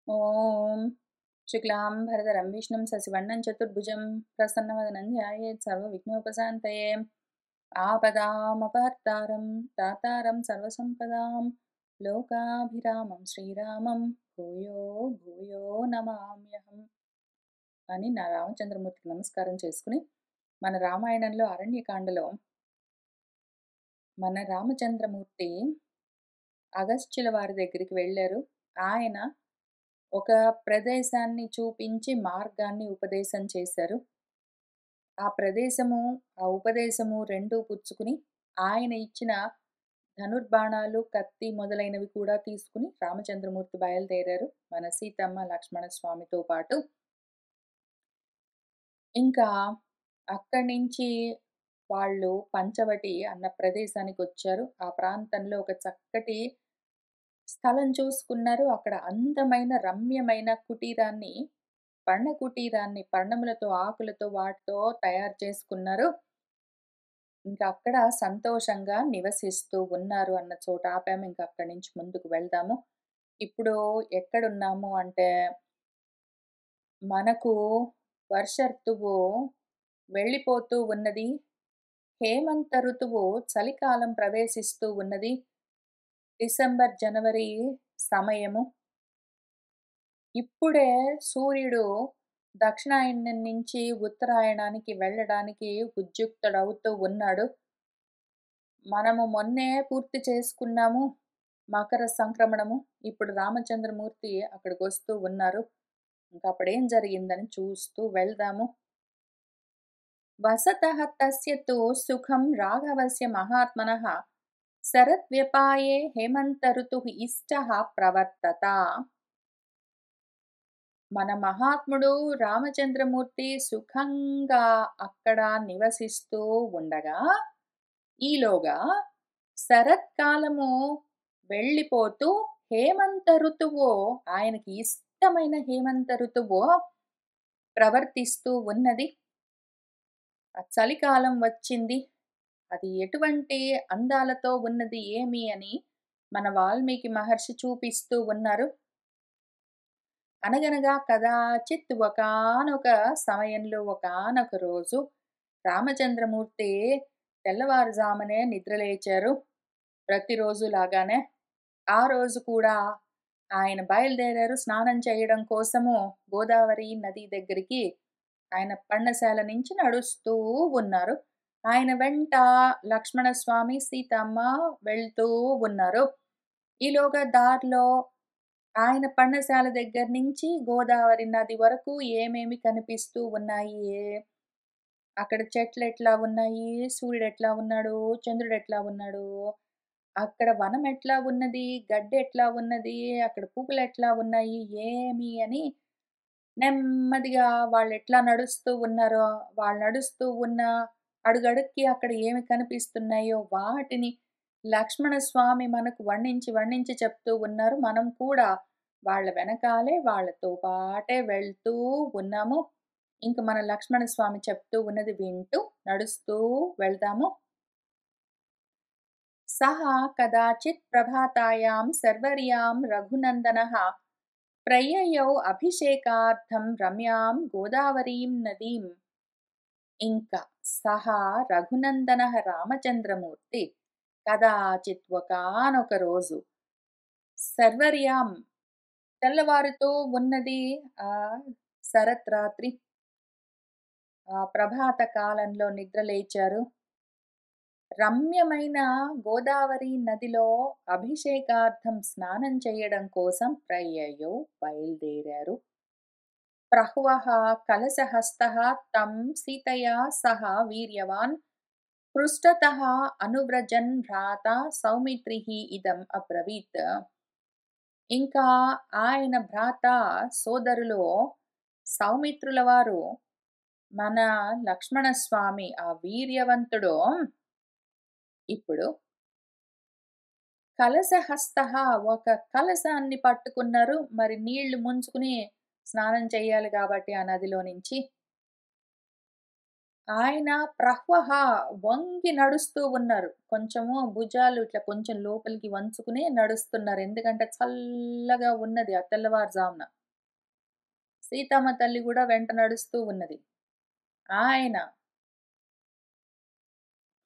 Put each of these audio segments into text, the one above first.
ॐ शुक्लाम्भरधरं विष्णुं शशिवर्णं चतुर्भुजं प्रसन्नवदनं ध्यायेत् सर्वविघ्नोपशान्तये। आपदामपहर्तारं दातारं सर्वसम्पदां लोकाभिरामं శ్రీరామం భూయో భూయో నమామ్యహం అని నా రామచంద్రమూర్తికి నమస్కారం చేసుకుని, మన రామాయణంలో అరణ్యకాండలో మన రామచంద్రమూర్తి అగస్త్యుల వారి దగ్గరికి వెళ్ళారు. ఆయన ఒక ప్రదేశాన్ని చూపించి మార్గాన్ని ఉపదేశం చేశారు. ఆ ఉపదేశము రెండూ పుచ్చుకుని ఆయన ఇచ్చిన ధనుర్బాణాలు, కత్తి మొదలైనవి కూడా తీసుకుని రామచంద్రమూర్తి బయలుదేరారు మన సీతమ్మ, లక్ష్మణ స్వామితో పాటు. ఇంకా అక్కడి నుంచి వాళ్ళు పంచవటి అన్న ప్రదేశానికొచ్చారు. ఆ ప్రాంతంలో ఒక చక్కటి స్థలం చూసుకున్నారు. అక్కడ అందమైన రమ్యమైన కుటీరాన్ని, పర్ణ కుటీరాన్ని పర్ణములతో, ఆకులతో వాటితో తయారు చేసుకున్నారు. ఇంకా అక్కడ సంతోషంగా నివసిస్తూ ఉన్నారు అన్న చోట ఆపాము. ఇంక అక్కడి నుంచి ముందుకు వెళ్దాము. ఇప్పుడు ఎక్కడున్నాము అంటే, మనకు వర్ష ఋతువు వెళ్ళిపోతూ ఉన్నది. హేమంత ఋతువు చలికాలం ప్రవేశిస్తూ ఉన్నది. డిసెంబర్, జనవరి సమయము. ఇప్పుడే సూర్యుడు దక్షిణాయనం నుంచి ఉత్తరాయణానికి వెళ్ళడానికి ఉద్యుక్తుడవుతూ ఉన్నాడు. మనము మొన్నే పూర్తి చేసుకున్నాము మకర సంక్రమణము. ఇప్పుడు రామచంద్రమూర్తి అక్కడికొస్తూ ఉన్నారు. ఇంకప్పుడేం జరిగిందని చూస్తూ వెళ్దాము. వసతః తస్య తు సుఖం రాఘవస్య మహాత్మనః శరద్వ్యపాయే హేమంత ఋతుః ఇష్టః ప్రవర్తత. మన మహాత్ముడు రామచంద్రమూర్తి సుఖంగా అక్కడ నివసిస్తూ ఉండగా, ఈలోగా శరత్కాలము వెళ్ళిపోతూ హేమంత ఋతువు, ఆయనకి ఇష్టమైన హేమంత ఋతువు ప్రవర్తిస్తూ ఉన్నది. ఆ చలికాలం వచ్చింది. అది ఎటువంటి అందాలతో ఉన్నది ఏమి అని మన వాల్మీకి మహర్షి చూపిస్తూ ఉన్నారు. అనగనగా కదాచిత్ ఒకానొక సమయంలో, ఒకానొక రోజు రామచంద్రమూర్తి తెల్లవారుజామునే నిద్రలేచారు. ప్రతిరోజు లాగానే ఆ రోజు కూడా ఆయన బయలుదేరారు స్నానం చేయడం కోసము. గోదావరి నది దగ్గరికి ఆయన పర్ణశాల నుంచి నడుస్తూ ఉన్నారు. ఆయన వెంట లక్ష్మణస్వామి, సీతమ్మ వెళ్తూ ఉన్నారు. ఈలోగా దారిలో ఆయన పర్ణశాల దగ్గర నుంచి గోదావరి నది వరకు ఏమేమి కనిపిస్తూ ఉన్నాయి, అక్కడ చెట్లు ఎట్లా ఉన్నాయి, సూర్యుడు ఎట్లా ఉన్నాడు, చంద్రుడు ఎట్లా ఉన్నాడు, అక్కడ వనం ఎట్లా ఉన్నది, గడ్డి ఎట్లా ఉన్నది, అక్కడ పువ్వులు ఎట్లా ఉన్నాయి, ఏమి అని నెమ్మదిగా వాళ్ళెట్లా నడుస్తూ ఉన్నారో, వాళ్ళు నడుస్తూ ఉన్న అడుగడుక్కి అక్కడ ఏమి కనిపిస్తున్నాయో వాటిని లక్ష్మణస్వామి మనకు వర్ణించి వర్ణించి చెప్తూ ఉన్నారు. మనం కూడా వాళ్ళ వెనకాలే వాళ్ళతో పాటే వెళ్తూ ఉన్నాము. ఇంక మన లక్ష్మణస్వామి చెప్తూ ఉన్నది వింటూ నడుస్తూ వెళ్దాము. సహ కదాచిత్ ప్రభాతాయాం శర్వర్యాం రఘునందనః ప్రయయౌ అభిషేకార్థం రమ్యాం గోదావరీం నదీం. ఇంకా సహా రఘునందనః రామచంద్రమూర్తి కదాచిత్ ఒకానొక రోజు శర్వర్యాం తెల్లవారుతూ ఉన్నది, ఆ శరత్ రాత్రి, ఆ ప్రభాత కాలంలో నిద్రలేచారు. రమ్యమైన గోదావరి నదిలో అభిషేకార్థం స్నానం చేయడం కోసం ప్రయయౌ బయలుదేరారు. ప్రహ్వః కలశహస్తః తం సీతయా సహ వీర్యవాన్ పృష్ఠతః అనువ్రజన్ భ్రాతా సౌమిత్రిః ఇదం అబ్రవీత్. ఇంకా ఆయన భ్రాత సోదరులు సౌమిత్రుల వారు, మన లక్ష్మణస్వామి ఆ వీర్యవంతుడు ఇప్పుడు కలశహస్తః ఒక కలశాన్ని పట్టుకున్నారు. మరి నీళ్లు ముంచుకుని స్నానం చేయాలి కాబట్టి ఆ నదిలో నుంచి. ఆయన ప్రహ్వః వంగి నడుస్తూ ఉన్నారు. కొంచెము భుజాలు ఇట్లా కొంచెం లోపలికి వంచుకుని నడుస్తున్నారు. ఎందుకంటే చల్లగా ఉన్నది ఆ తెల్లవారుజామున. సీతమ్మ తల్లి గూడా వెంట నడుస్తూ ఉన్నది. ఆయన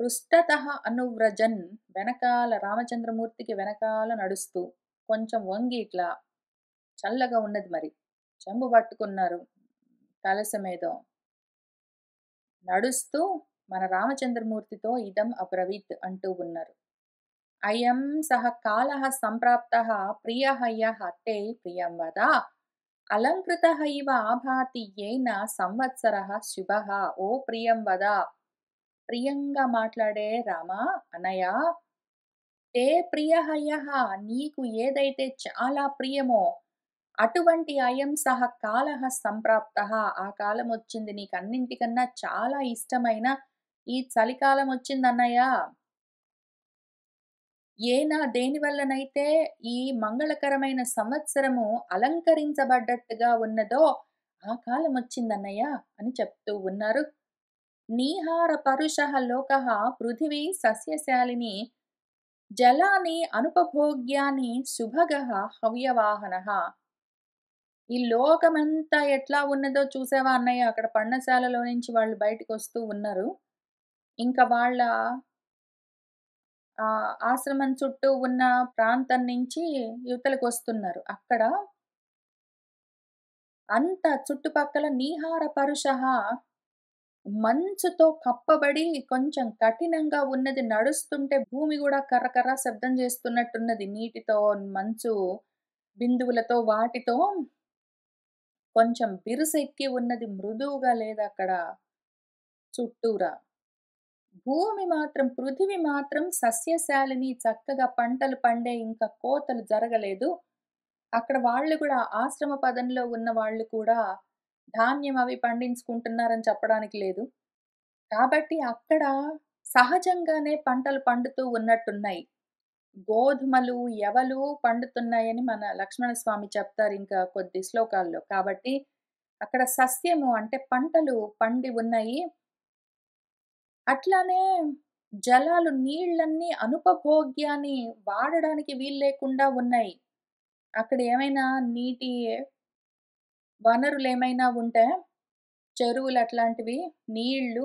పృష్ఠతః అనువ్రజన్ వెనకాల రామచంద్రమూర్తికి వెనకాల నడుస్తూ, కొంచెం వంగి ఇట్లా చల్లగా ఉన్నది మరి. చెంబు పట్టుకున్నారు కలశమేదో. నడుస్తూ మన రామచంద్రమూర్తితో ఇదం అబ్రవీత్ అంటూ ఉన్నారు. అయం సహ కాలః సంప్రాప్తః ప్రియః యః తే ప్రియం వద అలంకృతః ఇవ ఆభాతి యేన సంవత్సరః శుభః. ఓ ప్రియం వద, ప్రియంగా మాట్లాడే రామా అన్నయ్య, తే ప్రియః యః నీకు ఏదైతే చాలా ప్రియమో అటువంటి అయం సహ కాలః సంప్రాప్తః ఆ కాలం వచ్చింది, నీకు అన్నింటికన్నా చాలా ఇష్టమైన ఈ చలికాలం వచ్చిందన్నయ్య. ఏనా దేనివల్లనైతే ఈ మంగళకరమైన సంవత్సరము అలంకరించబడ్డట్టుగా ఉన్నదో ఆ కాలం వచ్చిందన్నయ్య అని చెప్తూ ఉన్నారు. నీహార పరుషః లోకః పృథివీ సస్యశాలిని జలాని అనుపభోగ్యాని సుభగః హవ్యవాహనః. ఈ లోకమంతా ఎట్లా ఉన్నదో చూసావా అన్నయ్య, అక్కడ పర్ణశాలలో నుంచి వాళ్ళు బయటికొస్తూ ఉన్నారు. ఇంకా వాళ్ళ ఆశ్రమం చుట్టూ ఉన్న ప్రాంతం నుంచి యువతలకొస్తున్నారు. అక్కడ అంత చుట్టుపక్కల నీహార పరుషః మంచుతో కప్పబడి కొంచెం కఠినంగా ఉన్నది. నడుస్తుంటే భూమి గూడా కర్ర కర్ర శబ్దం చేస్తున్నట్టున్నది. నీటితో, మంచు బిందువులతో వాటితో కొంచెం బిరుసెక్కి ఉన్నది. మృదువుగా లేదక్కడ చుట్టూరా. భూమి మాత్రం, పృథివి మాత్రం సస్యశాలిని, చక్కగా పంటలు పండే, ఇంకా కోతలు జరగలేదు. అక్కడ వాళ్ళు గూడా ఆశ్రమ పదంలో ఉన్న వాళ్ళు కూడా ధాన్యం అవి పండించుకుంటున్నారని చెప్పడానికి లేదు. కాబట్టి అక్కడ సహజంగానే పంటలు పండుతూ ఉన్నట్టున్నాయి. గోధుమలు, యవలు పండుతున్నాయని మన లక్ష్మణస్వామి చెప్తారు ఇంకా కొద్ది శ్లోకాల్లో. కాబట్టి అక్కడ సస్యము అంటే పంటలు పండి ఉన్నాయి. అట్లానే జలాలు, నీళ్ళన్నీ అనుపభోగ్యాన్ని వాడడానికి వీల్లేకుండా ఉన్నాయి. అక్కడ ఏమైనా నీటి వనరులేమైనా ఉంటే, చెరువులు అట్లాంటివి, నీళ్ళు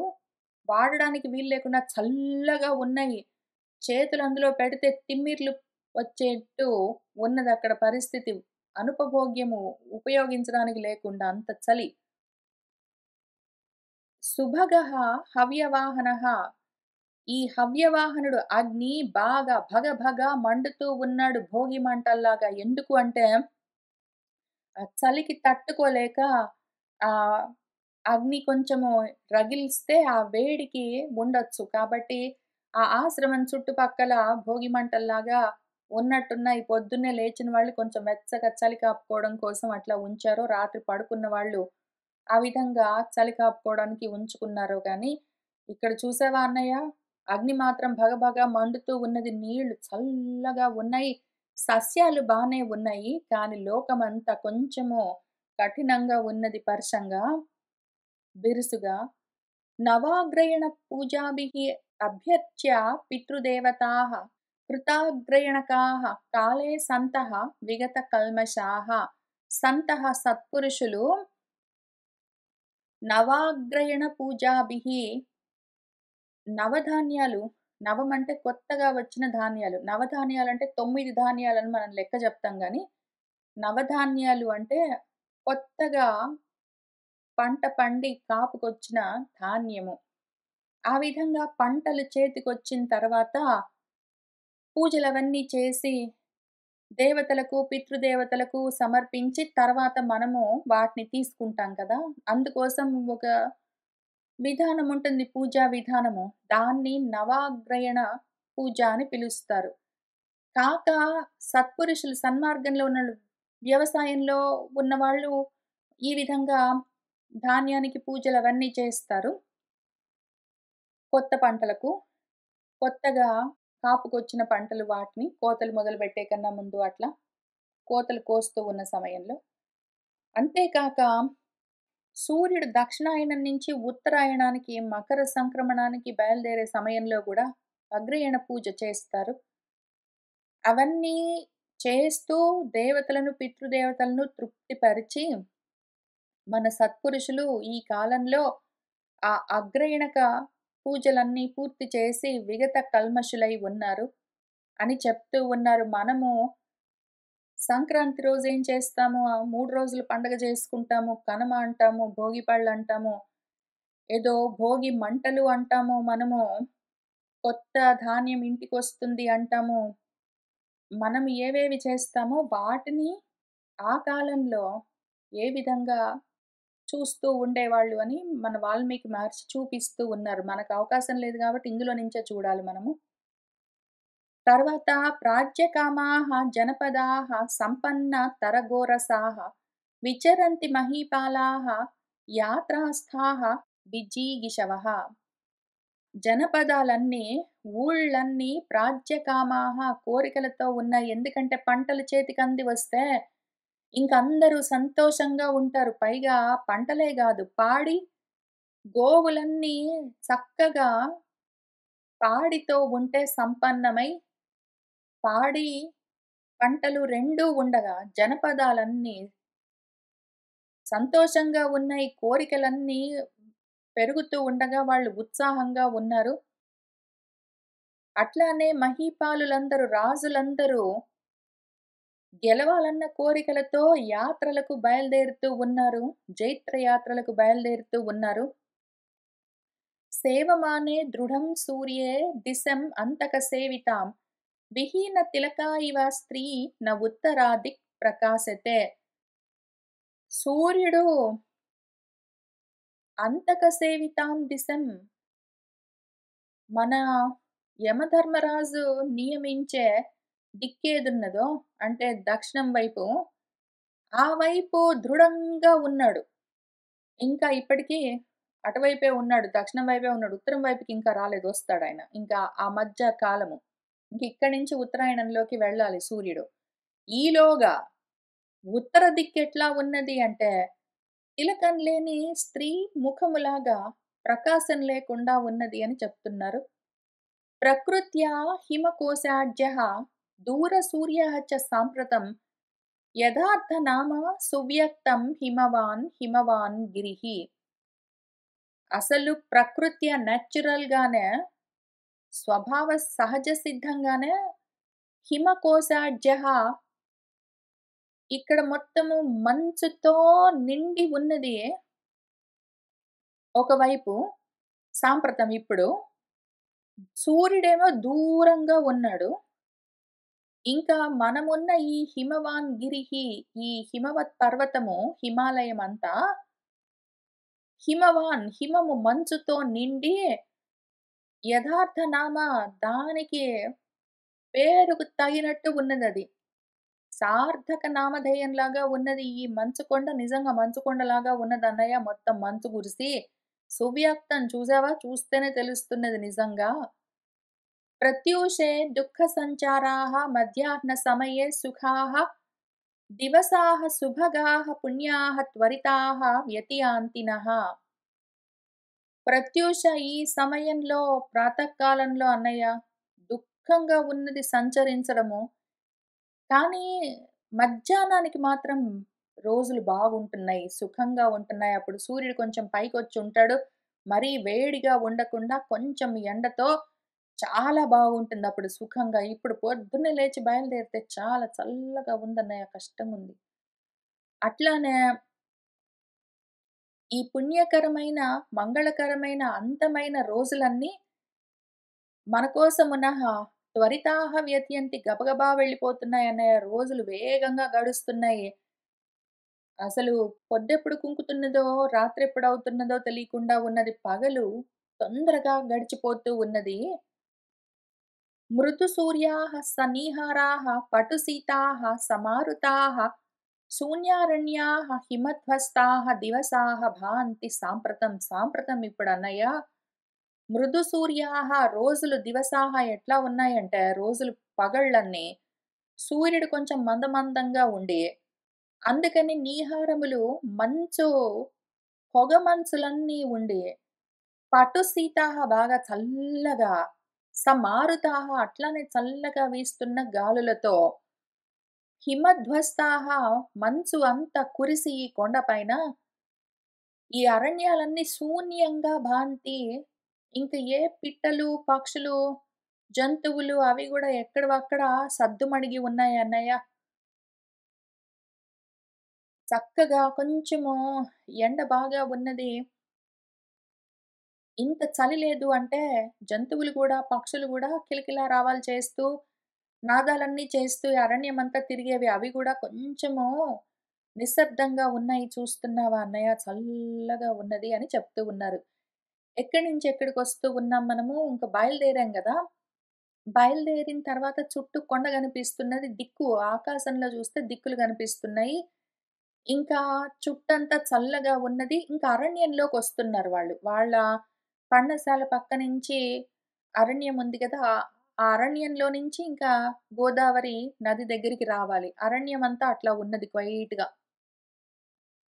వాడడానికి వీలు లేకుండా చల్లగా ఉన్నాయి. చేతులు అందులో పెడితే తిమ్మిర్లు వచ్చేట్టు ఉన్నదక్కడ పరిస్థితి. అనుపభోగ్యము ఉపయోగించడానికి లేకుండా అంత చలి. సుభగః హవ్యవాహనః ఈ హవ్యవాహనుడు అగ్ని బాగా భగ భగ మండుతూ ఉన్నాడు భోగి మంటల్లాగా. ఎందుకు అంటే ఆ చలికి తట్టుకోలేక ఆహ్, అగ్ని కొంచెము రగిలిస్తే ఆ వేడికి ఉండొచ్చు. కాబట్టి ఆ ఆశ్రమం చుట్టుపక్కల భోగి మంటల్లాగా ఉన్నట్టున్నాయి. పొద్దున్నే లేచిన వాళ్ళు కొంచెం వెచ్చగా చలి కాపుకోవడం కోసం అట్లా ఉంచారో, రాత్రి పడుకున్న వాళ్ళు ఆ విధంగా చలి కాపుకోవడానికి ఉంచుకున్నారో గానీ, ఇక్కడ చూసావా అన్నయ్య, అగ్ని మాత్రం భగభగ మండుతూ ఉన్నది. నీళ్లు చల్లగా ఉన్నాయి. సస్యాలు బానే ఉన్నాయి. కానీ లోకమంతా కొంచెము కఠినంగా ఉన్నది పర్షంగా, బిరుసుగా. నవాగ్రయణ పూజాభిః అభ్యర్చ్య పితృదేవతాః కృతాగ్రయణకాః కాలే సంతః విగత కల్మషాః. సంతః సత్పురుషులు నవాగ్రయణ పూజాభిః నవధాన్యాలు, నవం అంటే కొత్తగా వచ్చిన ధాన్యాలు. నవధాన్యాలంటే 9 ధాన్యాలని మనం లెక్క చెప్తాం గానీ, నవధాన్యాలు అంటే కొత్తగా పంట పండి కాపుకొచ్చిన ధాన్యము. ఆ విధంగా పంటలు చేతికొచ్చిన తర్వాత పూజలవన్నీ చేసి దేవతలకు, పితృదేవతలకు సమర్పించి తర్వాత మనము వాటిని తీసుకుంటాం కదా! అందుకోసం ఒక విధానం ఉంటుంది, పూజా విధానము. దాన్ని నవాగ్రయణ పూజ అని పిలుస్తారు. కాక సత్పురుషులు, సన్మార్గంలో ఉన్నోళ్ళు, వ్యవసాయంలో ఉన్నవాళ్ళు ఈ విధంగా ధాన్యానికి పూజలవన్నీ చేస్తారు. కొత్త పంటలకు, కొత్తగా కాపుకొచ్చిన పంటలు వాటిని కోతలు మొదలుపెట్టే కన్నా ముందు అట్లా కోతలు కోస్తూ ఉన్న సమయంలో. అంతేకాక సూర్యుడు దక్షిణాయనం నుంచి ఉత్తరాయణానికి, మకర సంక్రమణానికి బయలుదేరే సమయంలో గూడా అగ్రయణ పూజ చేస్తారు. అవన్నీ చేస్తూ దేవతలను, పితృదేవతలను తృప్తిపరిచి మన సత్పురుషులు ఈ కాలంలో ఆ అగ్రయణక పూజలన్నీ పూర్తి చేసి విగత కల్మషులై ఉన్నారు అని చెప్తూ ఉన్నారు. మనము సంక్రాంతి రోజు ఏం చేస్తాము? ఆ 3 రోజులు పండగ చేసుకుంటాము. కనుమ అంటాము, భోగి పళ్ళంటాము, ఏదో భోగి మంటలు అంటాము మనము. కొత్త ధాన్యం ఇంటికొస్తుంది అంటాము. మనం ఏవేవి చేస్తామో వాటిని ఆ కాలంలో ఏ విధంగా చూస్తూ ఉండేవాళ్ళు అని మన వాల్మీకి మహర్షి చూపిస్తూ ఉన్నారు. మనకు అవకాశం లేదు కాబట్టి ఇందులో నుంచే చూడాలి మనము. తర్వాత ప్రాజ్యకామాః జనపదాః సంపన్న తరగోరసాః విచరంతి మహీపాలాః యాత్రాస్థాః విజీగిషవః. జనపదాలన్నీ, ఊళ్ళన్నీ ప్రాజ్యకామాః కోరికలతో ఉన్నాయి. ఎందుకంటే పంటలు చేతికంది వస్తే ఇంక అందరూ సంతోషంగా ఉంటారు. పైగా పంటలే గాదు, పాడి గోవులన్నీ చక్కగా పాడితో ఉంటే సంపన్నమై, పాడి పంటలు రెండూ ఉండగా జనపదాలన్నీ సంతోషంగా ఉన్నాయి. కోరికలన్నీ పెరుగుతూ ఉండగా వాళ్ళు ఉత్సాహంగా ఉన్నారు. అట్లానే మహీపాలులందరూ, రాజులందరూ గెలవాలన్న కోరికలతో యాత్రలకు బయలుదేరుతూ ఉన్నారు. జైత్ర యాత్రలకు బయలుదేరుతూ ఉన్నారు. సేవమానే దృఢం సూర్యే దిశం అంతక సేవితాం విహీన తిలకా ఇవ స్త్రీ న ఉత్తరాదిక్ ప్రకాశతే. సూర్యుడు అంతక సేవితాం దిశం, మన యమధర్మరాజు నియమించే దిక్కేదున్నదో అంటే దక్షిణం వైపు, ఆ వైపు దృఢంగా ఉన్నాడు. ఇంకా ఇప్పటికి అటువైపే ఉన్నాడు. దక్షిణం వైపే ఉన్నాడు. ఉత్తరం వైపుకి ఇంకా రాలేదు. వస్తాడాయన. ఇంకా ఆ మధ్య కాలము. ఇంక ఇక్కడి నుంచి ఉత్తరాయణంలోకి వెళ్ళాలి సూర్యుడు. ఈలోగా ఉత్తర దిక్కెట్లా ఉన్నది అంటే, తిలకం లేని స్త్రీ ముఖములాగా ప్రకాశం లేకుండా ఉన్నది అని చెప్తున్నారు. ప్రకృత్యా హిమకోశాఢ్యః దూర సూర్యః చ సాంప్రతం యథార్థ నామ సువ్యక్తం హిమవాన్ హిమవాన్ గిరిః. అసలు ప్రకృత్యా నేచురల్‌గానే, స్వభావ సహజ సిద్ధంగానే హిమకోశాఢ్యః ఇక్కడ మొత్తము మంచుతో నిండి ఉన్నది ఒకవైపు సాంప్రతం ఇప్పుడు. సూర్యుడేమో దూరంగా ఉన్నాడు. ఇంకా మనమున్న ఈ హిమవాన్ గిరిః, ఈ హిమవత్ పర్వతము, హిమాలయం అంతా హిమవాన్, హిమము మంచుతో నిండి యథార్థ నామ, దానికి పేరుకు తగినట్టు ఉన్నదది. సార్థక నామధేయంలాగా ఉన్నది. ఈ మంచు కొండ నిజంగా మంచు కొండలాగా ఉన్నదన్నయ్య. మొత్తం మంచు కురిసి సువ్యక్తం చూసావా? చూస్తేనే తెలుస్తున్నది నిజంగా. ప్రత్యూషే దుఃఖ సంచారాః మధ్యాహ్న సమయే సుఖాః దివసాః సుభగాః పుణ్యాః త్వరితాః వ్యతియాంతినః. ప్రత్యూష ఈ సమయంలో ప్రాతకాలంలో అన్నయ్య దుఃఖంగా ఉన్నది సంచరించడము. కానీ మధ్యాహ్నానికి మాత్రం రోజులు బాగుంటున్నాయి. సుఖంగా ఉంటున్నాయి. అప్పుడు సూర్యుడు కొంచెం పైకొచ్చి ఉంటాడు. మరీ వేడిగా ఉండకుండా కొంచెం ఎండతో చాలా బాగుంటుంది అప్పుడు సుఖంగా. ఇప్పుడు పొద్దున్నే లేచి బయలుదేరితే చాలా చల్లగా ఉందన్నయ్య. కష్టంగుంది. అట్లానే ఈ పుణ్యకరమైన, మంగళకరమైన, అంతమైన రోజులన్నీ మన కోసమునః త్వరితాః వ్యతియంతి, గబగబా వెళ్ళిపోతున్నాయన్నయ్య. రోజులు వేగంగా గడుస్తున్నాయి. అసలు పొద్దెప్పుడు కుంకుతున్నదో, రాత్రెప్పుడవుతున్నదో తెలియకుండా ఉన్నది. పగలు తొందరగా గడిచిపోతూ ఉన్నది. మృదు సూర్యాః సనీహారాః పటుసీతాః సమారుతాః శూన్యారణ్యాః హిమధ్వస్తాః దివసాః భాంతి సాంప్రతం. సాంప్రతం ఇప్పుడన్నయ్య మృదు సూర్యాః, రోజులు దివసాః ఎట్లా ఉన్నాయంటే, రోజులు పగళ్ళన్నీ సూర్యుడు కొంచెం మందమందంగా ఉండి, అందుకని నీహారములు మంచు, పొగ మంచులన్నీ ఉండి, పటుసీతాః బాగా చల్లగా, సమారుతాః అట్లనే చల్లగా వీస్తున్న గాలులతో, హిమధ్వస్తాః మంచు అంతా కురిసి ఈ కొండపైన ఈ అరణ్యాలన్నీ శూన్యంగా భాంతి. ఇంక ఏ పిట్టలు, పక్షులు, జంతువులు అవి గూడా ఎక్కడివక్కడ సద్దుమణిగి ఉన్నాయి అన్నయ్య. చక్కగా కొంచెము ఎండ బాగా ఉన్నది. ఇంత చలి లేదు అంటే జంతువులు గూడా, పక్షులు గూడా కిలకిలా రావాలు చేస్తూ, నాదాలన్నీ చేస్తూ ఈ అరణ్యమంతా తిరిగేవి. అవి గూడా కొంచెము నిశ్శబ్దంగా ఉన్నాయి చూస్తున్నావా అన్నయ్య చల్లగా ఉన్నది అని చెప్తూ ఉన్నారు. ఎక్కడి నుంచి ఎక్కడికొస్తూ ఉన్నాం మనము ఇంక బయలుదేరాం గదా! బయలుదేరిన తర్వాత చుట్టూ కొండ గనిపిస్తున్నది. దిక్కు ఆకాశంలో జూస్తే దిక్కులు గనిపిస్తున్నాయి. ఇంకా చుట్టంతా చల్లగా ఉన్నది. ఇంకా అరణ్యంలోకొస్తున్నారు వాళ్ళు. వాళ్ళ పర్ణశాల పక్క నుంచి అరణ్యం ఉంది గదా! ఆ అరణ్యంలో నుంచి ఇంకా గోదావరి నది దగ్గరికి రావాలి. అరణ్యమంతా అట్లా ఉన్నది క్వైట్‌గా.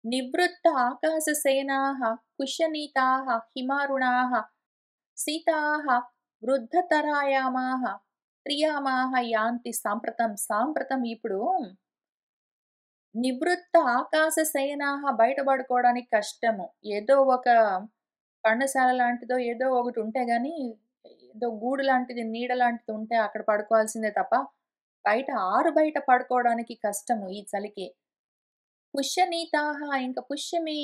నివృత్త ఆకాశసేనాః కుశనీతాః హిమారుణాః సీతాః వృద్ధతరాయామాః ప్రియామాః యాంతి సాంప్రతం. సాంప్రతం ఇప్పుడు నివృత్త ఆకాశ శయనాః బయట పడుకోవడానికి కష్టము. ఏదో ఒక పర్ణశాల లాంటిదో ఏదో ఒకటి ఉంటే గాని, ఏదో గూడు లాంటిది, నీడ లాంటిది ఉంటే అక్కడ పడుకోవాల్సిందే తప్ప, బయట ఆరు బయట పడుకోవడానికి కష్టము ఈ చలికి. పుష్యనీతాః ఇంక పుష్యమి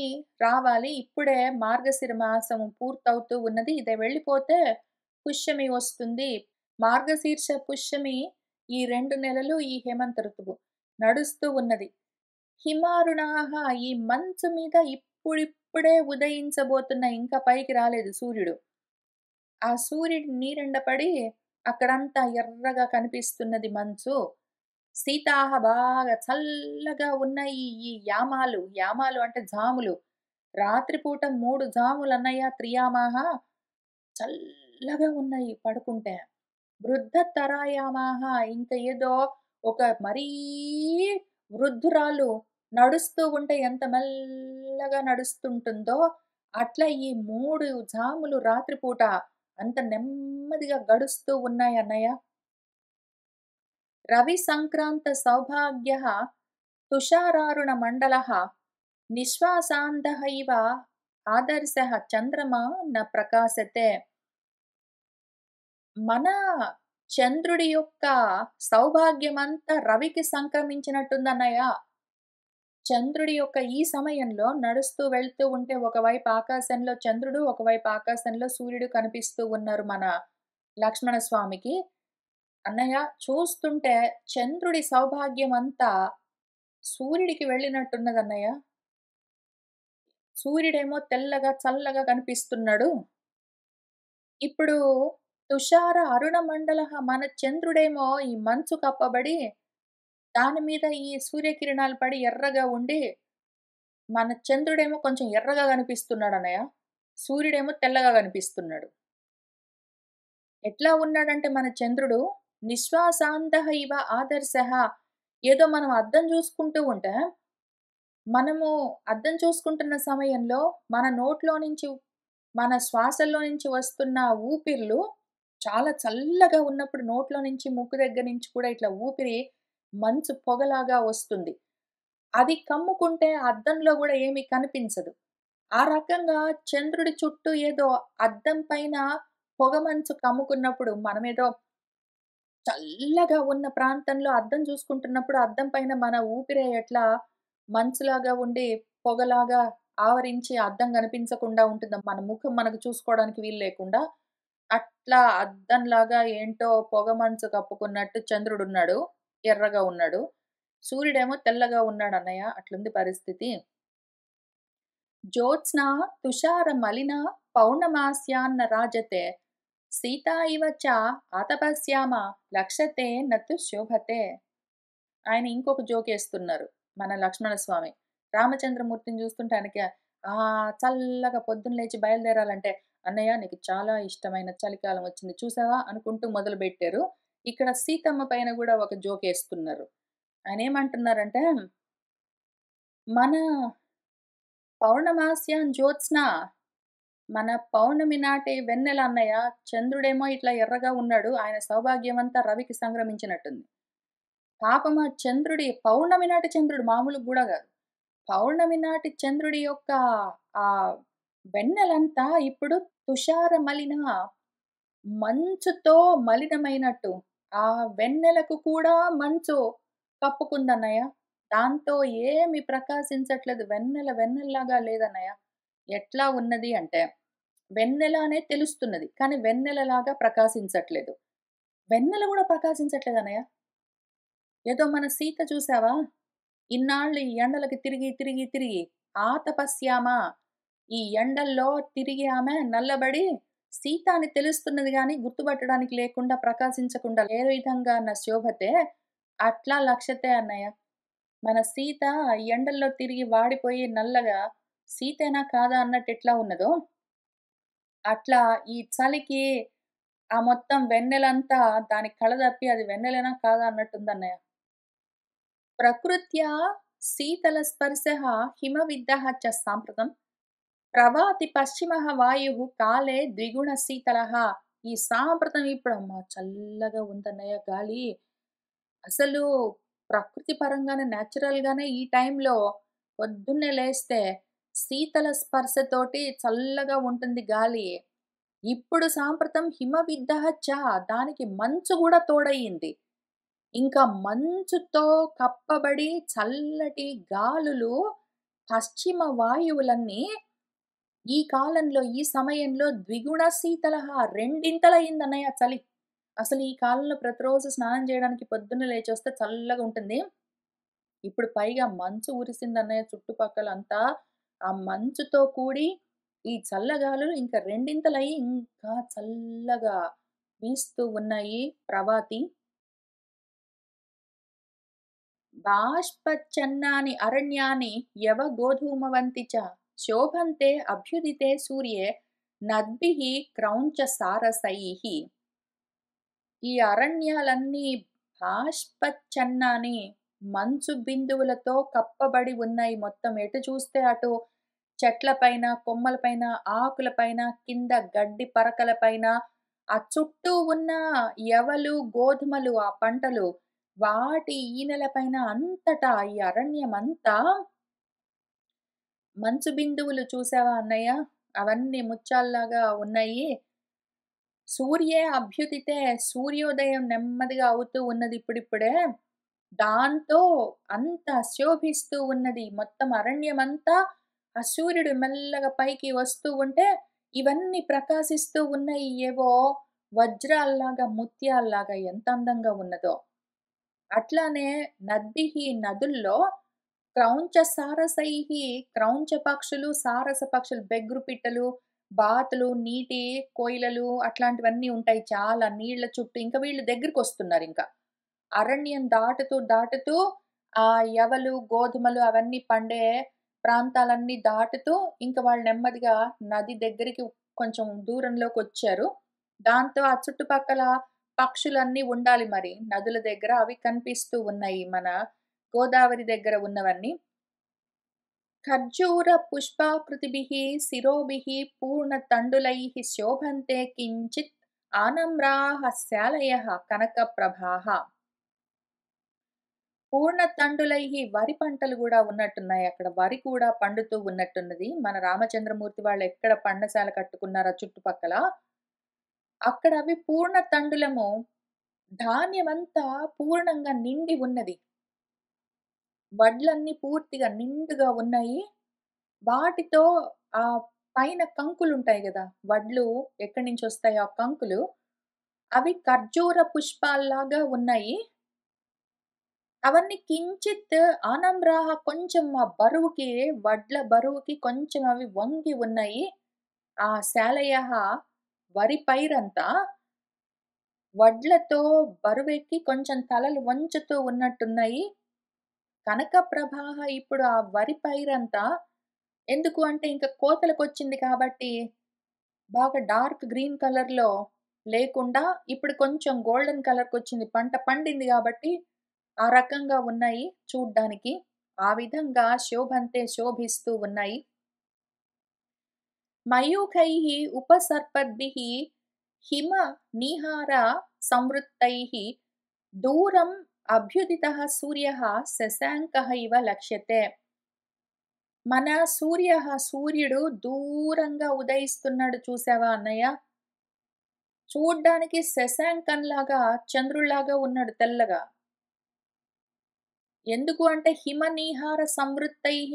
రావాలి. ఇప్పుడే మార్గశిర మాసం పూర్తవుతూ ఉన్నది. ఇది వెళ్ళిపోతే పుష్యమి వస్తుంది. మార్గశీర్ష, పుష్యమి ఈ 2 నెలలు ఈ హేమంత ఋతువు నడుస్తూ ఉన్నది. హిమారుణాః ఈ మంచు మీద ఇప్పుడిప్పుడే ఉదయించబోతున్న ఇంకా పైకి రాలేదు సూర్యుడు. ఆ సూర్యుడి నీరెండ పడి అక్కడంతా ఎర్రగా కనిపిస్తున్నది మంచు. సీతాహ బాగా చల్లగా ఉన్నాయి ఈ యామాలు. యామాలు అంటే జాములు. రాత్రిపూట 3 జాములన్నయ్య త్రియామాహ చల్లగా ఉన్నాయి పడుకుంటే. వృద్ధ తరాయామాహ ఇంక ఏదో ఒక మరీ వృద్ధురాలు నడుస్తూ ఉంటే ఎంత మెల్లగా నడుస్తుంటుందో, అట్లా ఈ 3 జాములు రాత్రిపూట అంత నెమ్మదిగా గడుస్తూ ఉన్నాయన్నయ్య. రవి సంక్రాంత సౌభాగ్యః తుషారారుణ మండలః నిశ్వాసాంధః ఇవ ఆదర్శః చంద్రమా న ప్రకాశతే. మన చంద్రుడి యొక్క సౌభాగ్యమంతా రవికి సంక్రమించినట్టుందన్నయ్య. చంద్రుడి యొక్క ఈ సమయంలో నడుస్తూ వెళ్తూ ఉంటే ఒకవైపు ఆకాశంలో చంద్రుడు, ఒకవైపు ఆకాశంలో సూర్యుడు కనిపిస్తూ ఉన్నారు మన లక్ష్మణ స్వామికి. అన్నయ్య చూస్తుంటే చంద్రుడి సౌభాగ్యమంతా సూర్యుడికి వెళ్ళినట్టున్నదన్నయ్య. సూర్యుడేమో తెల్లగా, చల్లగా కనిపిస్తున్నాడు. ఇప్పుడు తుషార అరుణమండలః మన చంద్రుడేమో ఈ మంచు కప్పబడి, దాని మీద ఈ సూర్యకిరణాలు పడి ఎర్రగా ఉండి, మన చంద్రుడేమో కొంచెం ఎర్రగా కనిపిస్తున్నాడన్నయ్య. సూర్యుడేమో తెల్లగా కనిపిస్తున్నాడు. ఎట్లా ఉన్నాడంటే మన చంద్రుడు, నిశ్వాసాంతః ఇవ ఆదర్శః ఏదో మనం అద్దం చూసుకుంటూ ఉంటే, మనము అద్దం చూసుకుంటున్న సమయంలో మన నోట్లో నుంచి, మన శ్వాసల్లో నుంచి వస్తున్న ఊపిర్లు చాలా చల్లగా ఉన్నప్పుడు నోట్లో నుంచి, ముక్కు దగ్గర నుంచి కూడా ఇట్లా ఊపిరి మంచు పొగలాగా వస్తుంది. అది కమ్ముకుంటే అద్దంలో గూడా ఏమి కనిపించదు. ఆ రకంగా చంద్రుడి చుట్టూ ఏదో అద్దం పైన పొగమంచు కమ్ముకున్నప్పుడు మనమేదో చల్లగా ఉన్న ప్రాంతంలో అద్దం చూసుకుంటున్నప్పుడు అద్దం పైన మన ఊపిరే ఎట్లా మంచులాగా ఉండి పొగలాగా ఆవరించి అద్దం కనిపించకుండా ఉంటుందో, మన ముఖం మనకు చూసుకోవడానికి వీలు లేకుండా, అట్లా అద్దంలాగా ఏంటో పొగమంచు కప్పుకున్నట్టు చంద్రుడున్నాడు. ఎర్రగా ఉన్నాడు. సూర్యుడేమో తెల్లగా ఉన్నాడన్నయ్య. అట్లుంది పరిస్థితి. జ్యోత్స్నా తుషార మలిన పౌర్ణమాస్యాన్న రాజతే సీతా ఇవ చ ఆతపస్యామ లక్షతే నతు శోభతే. ఆయన ఇంకొక జోకేస్తున్నారు మన లక్ష్మణస్వామి. రామచంద్రమూర్తిని చూస్తుంటే ఆయనకి చల్లగా పొద్దున్న లేచి బయలుదేరాలంటే, "అన్నయ్య నీకు చాలా ఇష్టమైన చలికాలం వచ్చింది చూసావా" అనుకుంటూ మొదలుబెట్టారు. ఇక్కడ సీతమ్మ పైన గూడా ఒక జోకేస్తున్నారు. ఆయనేమంటున్నారంటే, "మన పౌర్ణమాస్యాం జ్యోత్స్న మన పౌర్ణమి నాటి వెన్నెల అన్నయ్య, చంద్రుడేమో ఇట్లా ఎర్రగా ఉన్నాడు. ఆయన సౌభాగ్యమంతా రవికి సంక్రమించినట్టుంది. పాపం ఆ చంద్రుడి పౌర్ణమి నాటి చంద్రుడు మామూలుగా గూడా గాదు. పౌర్ణమి నాటి చంద్రుడి యొక్క ఆ వెన్నెలంతా ఇప్పుడు తుషార మలిన మంచుతో మలినమైనట్టు. ఆ వెన్నెలకు కూడా మంచు కప్పుకుందన్నయ్య. దాంతో ఏమి ప్రకాశించట్లేదు. వెన్నెల వెన్నెల్లాగా లేదన్నయ్య. ఎట్లా ఉన్నది అంటే, వెన్నెల అనే తెలుస్తున్నది. కానీ వెన్నెలలాగా ప్రకాశించట్లేదు. వెన్నెల గూడా ప్రకాశించట్లేదన్నయ్య. ఏదో మన సీత చూసావా? ఇన్నాళ్ళు ఈ ఎండలకి తిరిగి, తిరిగి, తిరిగి ఆతపస్యామ ఈ ఎండల్లో తిరిగి ఆమె నల్లబడి సీత అని తెలుస్తున్నది గానీ, గుర్తుపట్టడానికి లేకుండా ప్రకాశించకుండా ఏ విధంగా శోభతే అట్లా లక్షతే అన్నయ్య. మన సీత ఈ ఎండల్లో తిరిగి వాడిపోయి నల్లగా సీతేనా కాదా అన్నట్టు ఎట్లా ఉన్నదో, అట్లా ఈ చలికి ఆ మొత్తం వెన్నెలంతా దానికి కళతప్పి అది వెన్నెలేనా కాదా అన్నట్టుందన్నయ్య. ప్రకృత్యా శీతలస్పర్శः హిమవిద్దः చ సాంప్రతం ప్రవాతి పశ్చిమః వాయుః కాలే ద్విగుణ శీతలః. ఈ సాంప్రతం ఇప్పుడు అమ్మా చల్లగా ఉందన్నయ్య గాలి. అసలు ప్రకృతి పరంగానే నేచురల్‌గానే ఈ టైంలో పొద్దున్నే లేస్తే శీతల స్పర్శతోటి చల్లగా ఉంటుంది గాలి. ఇప్పుడు సాంప్రతం హిమవిద్దః చ దానికి మంచు గూడా తోడయింది. ఇంకా మంచుతో కప్పబడి చల్లటి గాలులు పశ్చిమ వాయువులన్నీ ఈ కాలంలో, ఈ సమయంలో ద్విగుణ శీతలః రెండింతలయిందన్నయ్య చలి. అసలు ఈ కాలంలో ప్రతిరోజు స్నానం జేయడానికి పొద్దున్నే లేచొస్తే చల్లగా ఉంటుంది. ఇప్పుడు పైగా మంచు కురిసిందన్నయ్య చుట్టుపక్కలంతా. ఆ మంచుతో కూడి ఈ చల్లగాలులు ఇంకా రెండింతలయి ఇంకా చల్లగా వీస్తూ ఉన్నాయి ప్రవాతి. బాష్పచ్చన్నాని అరణ్యాని యవ గోధూమవంతి చ శోభంతే అభ్యుదితే సూర్యే నద్భిః క్రౌంచ సారసైః. ఈ అరణ్యాలన్నీ బాష్పచ్చన్నాని మంచు బిందువులతో కప్పబడి ఉన్నాయి. మొత్తం ఎటు చూస్తే అటు చెట్లపైన, కొమ్మలపైన, ఆకులపైన, కింద గడ్డి పరకలపైన, ఆ చుట్టూ ఉన్న యవలు, గోధుమలు ఆ పంటలు వాటి ఈనెలపైన అంతటా ఈ అరణ్యమంతా మంచు బిందువులు చూసావా అన్నయ్య? అవన్నీ ముత్యాల్లాగా ఉన్నాయి. సూర్యే అభ్యుదితే సూర్యోదయం నెమ్మదిగా అవుతూ ఉన్నది ఇప్పుడిప్పుడే. దాంతో అంతా శోభిస్తూ ఉన్నది. మొత్తం అరణ్యమంతా ఆ సూర్యుడు మెల్లగా పైకి వస్తూ ఉంటే, ఇవన్నీ ప్రకాశిస్తూ ఉన్నాయి. ఏవో వజ్రాల్లాగా, ముత్యాల్లాగా ఎంత అందంగా ఉన్నదో. అట్లానే నద్భిః నదుల్లో క్రౌంచ సారసైః క్రౌంచ పక్షులు, సారస పక్షులు, బెగ్రు పిట్టలు, బాతులు, నీటి కోయిలలు అట్లాంటివన్నీ ఉంటాయి చాలా నీళ్ళ చుట్టూ. ఇంక వీళ్ళు దగ్గరికొస్తున్నారింక. అరణ్యం దాటుతూ, దాటుతూ ఆ యవలు, గోధుమలు అవన్నీ పండే ప్రాంతాలన్నీ దాటుతూ ఇంక వాళ్ళు నెమ్మదిగా నది దగ్గరికి కొంచెం దూరంలోకొచ్చారు. దాంతో ఆ చుట్టుపక్కల పక్షులన్నీ ఉండాలి మరి నదుల దగ్గర. అవి కనిపిస్తూ ఉన్నాయి మన గోదావరి దగ్గర ఉన్నవన్నీ. ఖర్జూర పుష్పాకృతిభిః శిరోభిః పూర్ణతండులైః శోభంతే కించిత్ ఆనమ్రాః శాలయః కనకప్రభాః. పూర్ణతండులైః వరి పంటలు గూడా ఉన్నట్టున్నాయి అక్కడ. వరి కూడా పండుతూ ఉన్నట్టున్నది. మన రామచంద్రమూర్తి వాళ్ళు ఎక్కడ పర్ణశాల కట్టుకున్నారో చుట్టుపక్కల, అక్కడ అవి పూర్ణతండులము. ధాన్యమంతా పూర్ణంగా నిండి ఉన్నది. వడ్లన్నీ పూర్తిగా నిండుగా ఉన్నాయి. వాటితో ఆ పైన కంకులుంటాయి గదా! వడ్లు ఎక్కడి నుంచొస్తాయో ఆ కంకులు, అవి ఖర్జూర పుష్పాల్లాగా ఉన్నాయి. అవన్నీ కించిత్ ఆనమ్రాహ కొంచెం ఆ బరువుకి వడ్ల బరువుకి కొంచెం అవి వంగి ఉన్నాయి. ఆ శాలయః వరి పైరంతా వడ్లతో బరువెక్కి కొంచెం తలలు వంచుతూ ఉన్నట్టున్నాయి. కనకప్రభాః ఇప్పుడు ఆ వరి పైరంతా ఎందుకు అంటే ఇంక కోతలకొచ్చింది కాబట్టి బాగా డార్క్ గ్రీన్ కలర్‌లో లేకుండా ఇప్పుడు కొంచెం గోల్డెన్ కలర్‌కొచ్చింది. పంట పండింది గాబట్టి ఆ రకంగా ఉన్నాయి చూడ్డానికి. ఆ విధంగా శోభంతే శోభిస్తూ ఉన్నాయి. మయూఖైః ఉపసర్పద్భిః హిమ నీహార సంవృత్తైః దూరం అభ్యుదితः సూర్యः శశాంకः ఇవ లక్ష్యతే. మన సూర్యుడు దూరంగా ఉదయిస్తున్నాడు చూసావా అన్నయ్య? చూడ్డానికి శశాంకంలాగా, చంద్రుడిలాగా ఉన్నాడు తెల్లగా. ఎందుకు అంటే హిమనీహార సంవృత్తైః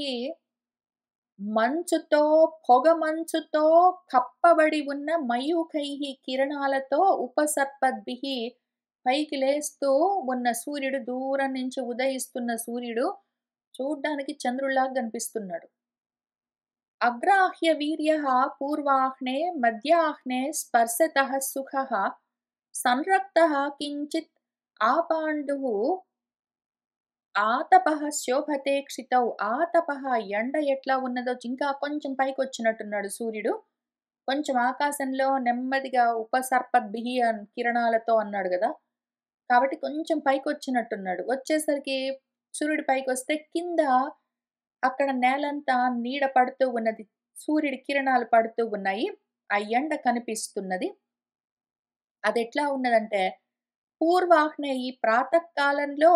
మంచుతో, పొగ మంచుతో కప్పబడి ఉన్న మయూఖైః కిరణాలతో ఉపసర్పద్భిః పైకి లేస్తూ ఉన్న సూర్యుడు దూరం నుంచి ఉదయిస్తున్న సూర్యుడు చూడ్డానికి చంద్రుడిలాగా కనిపిస్తున్నాడు. అగ్రాహ్య వీర్యః పూర్వాహ్నే మధ్యాహ్నే స్పర్శతః సుఖః సంరక్తః కించిత్ ఆపాండుః ఆతపః శోభతే క్షితౌ. ఆతపః ఎండ ఎట్లా ఉన్నదో ఇంకా కొంచెం పైకొచ్చినట్టున్నాడు సూర్యుడు. కొంచెం ఆకాశంలో నెమ్మదిగా ఉపసర్పద్భిః కిరణాలతో అన్నాడు గదా! కాబట్టి కొంచెం పైకొచ్చినట్టున్నాడు. వచ్చేసరికి సూర్యుడు పైకొస్తే కింద అక్కడ నేలంతా నీడ పడుతూ ఉన్నది. సూర్యుడి కిరణాలు పడుతూ ఉన్నాయి. ఆ ఎండ కనిపిస్తున్నది. అదెట్లా ఉన్నదంటే పూర్వాహ్నే ఈ ప్రాతకాలంలో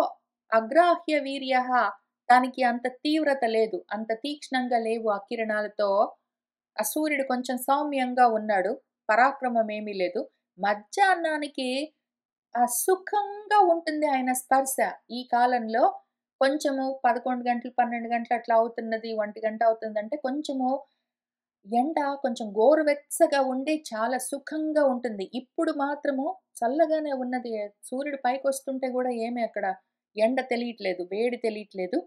అగ్రాహ్య వీర్యః దానికి అంత తీవ్రత లేదు. అంత తీక్ష్ణంగా లేవు ఆ కిరణాలతో. ఆ సూర్యుడు కొంచెం సౌమ్యంగా ఉన్నాడు. పరాక్రమం ఏమీ లేదు. మధ్యాహ్నానికి సుఖంగా ఉంటుంది ఆయన స్పర్శ. ఈ కాలంలో కొంచెము 11 గంటలు, 12 గంటలు అట్లా అవుతున్నది. 1 గంట అవుతుందంటే కొంచెము ఎండ కొంచెం గోరువెచ్చగా ఉండి చాలా సుఖంగా ఉంటుంది. ఇప్పుడు మాత్రము చల్లగానే ఉన్నది. సూర్యుడు పైకొస్తుంటే గూడా ఏమి అక్కడ ఎండ తెలియట్లేదు. వేడి తెలియట్లేదు.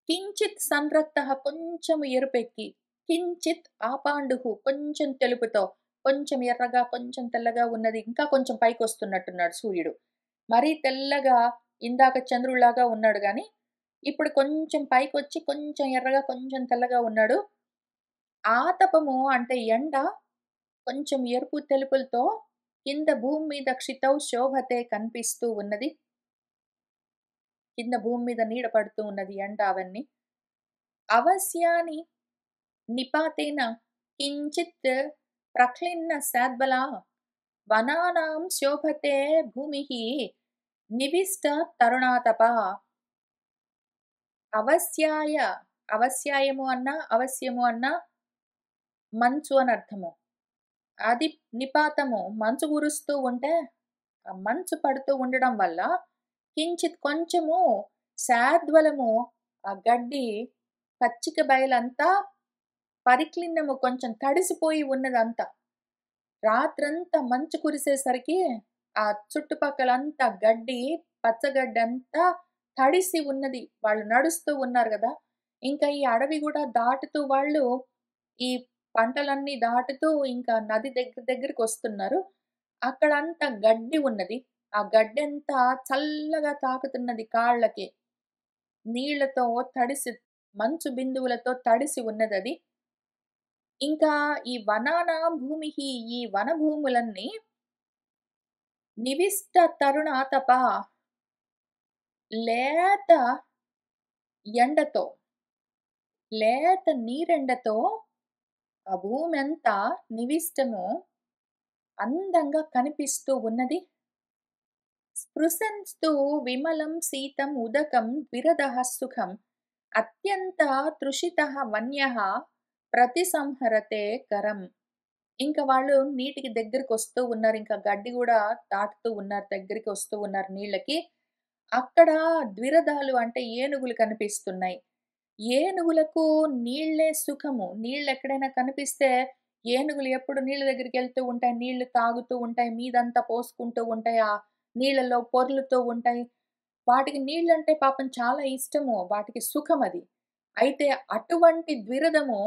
కించిత్ సంరక్తః కొంచెం ఎరుపెక్కి, కించిత్ ఆపాండుః కొంచెం తెలుపుతో, కొంచెం ఎర్రగా, కొంచెం తెల్లగా ఉన్నది. ఇంకా కొంచెం పైకొస్తున్నట్టున్నాడు సూర్యుడు. మరీ తెల్లగా ఇందాక చంద్రుడిలాగా ఉన్నాడు గానీ, ఇప్పుడు కొంచెం పైకొచ్చి కొంచెం ఎర్రగా, కొంచెం తెల్లగా ఉన్నాడు. ఆతపము అంటే ఎండ కొంచెం ఎరుపు తెలుపులతో కింద భూమి మీద క్షితౌ శోభతే కనిపిస్తూ ఉన్నది. కింద భూమి మీద నీడ పడుతూ ఉన్నది ఎండ అవన్నీ. అవస్యాని నిపాతేన కించిత్ ప్రక్లిన్న శాద్బలా వనానాం శోభతే భూమిః నివిష్ట తరుణాతపా. అవస్యాయ అవస్యాయము అన్నా, అవశ్యము అన్నా మంచు అని అర్థము. అది నిపాతము మంచు కురుస్తూ ఉంటే, ఆ మంచు పడుతూ ఉండడం వల్ల కించిత్ కొంచెము శాద్వలము ఆ గడ్డి పచ్చిక బయలంతా పరిక్లిన్నము కొంచెం తడిసిపోయి ఉన్నదంతా. రాత్రంతా మంచు కురిసేసరికి ఆ చుట్టుపక్కలంతా గడ్డి, పచ్చగడ్డంతా తడిసి ఉన్నది. వాళ్ళు నడుస్తూ ఉన్నారు గదా! ఇంకా ఈ అడవి గూడా దాటుతూ వాళ్ళు ఈ పంటలన్నీ దాటుతూ ఇంకా నది దగ్గరికొస్తున్నారు. అక్కడంతా గడ్డి ఉన్నది. ఆ గడ్డంతా చల్లగా తాకుతున్నది కాళ్ళకి. నీళ్ళతో తడిసి మంచు బిందువులతో తడిసి ఉన్నదది. ఇంకా ఈ వనానా భూమిః ఈ వనభూములన్నీ నివిష్ట తరుణాతప లేత ఎండతో, లేత నీరెండతో ఆ భూమంతా నివిష్టము అందంగా కనిపిస్తూ ఉన్నది. స్పృశంస్తు విమలం శీతం ఉదకం విరదః సుఖం అత్యంత తృషితః వన్యః ప్రతిసంహరతే కరం. ఇంక వాళ్ళు నీటికి దగ్గరికొస్తూ ఉన్నారు. ఇంకా గడ్డి గూడా దాటుతూ ఉన్నారు. దగ్గరికి వస్తూ ఉన్నారు నీళ్ళకి. అక్కడ ద్విరదాలు అంటే ఏనుగులు కనిపిస్తున్నాయి. ఏనుగులకు నీళ్ళే సుఖము. నీళ్ళెక్కడైనా కనిపిస్తే ఏనుగులు ఎప్పుడు నీళ్ళ దగ్గరికెళ్తూ ఉంటాయి. నీళ్లు తాగుతూ ఉంటాయి. మీదంతా పోసుకుంటూ ఉంటాయి. ఆ నీళ్ళలో పొర్లుతూ ఉంటాయి. వాటికి నీళ్ళంటే పాపం చాలా ఇష్టము. వాటికి సుఖమది. అయితే అటువంటి ద్విరదము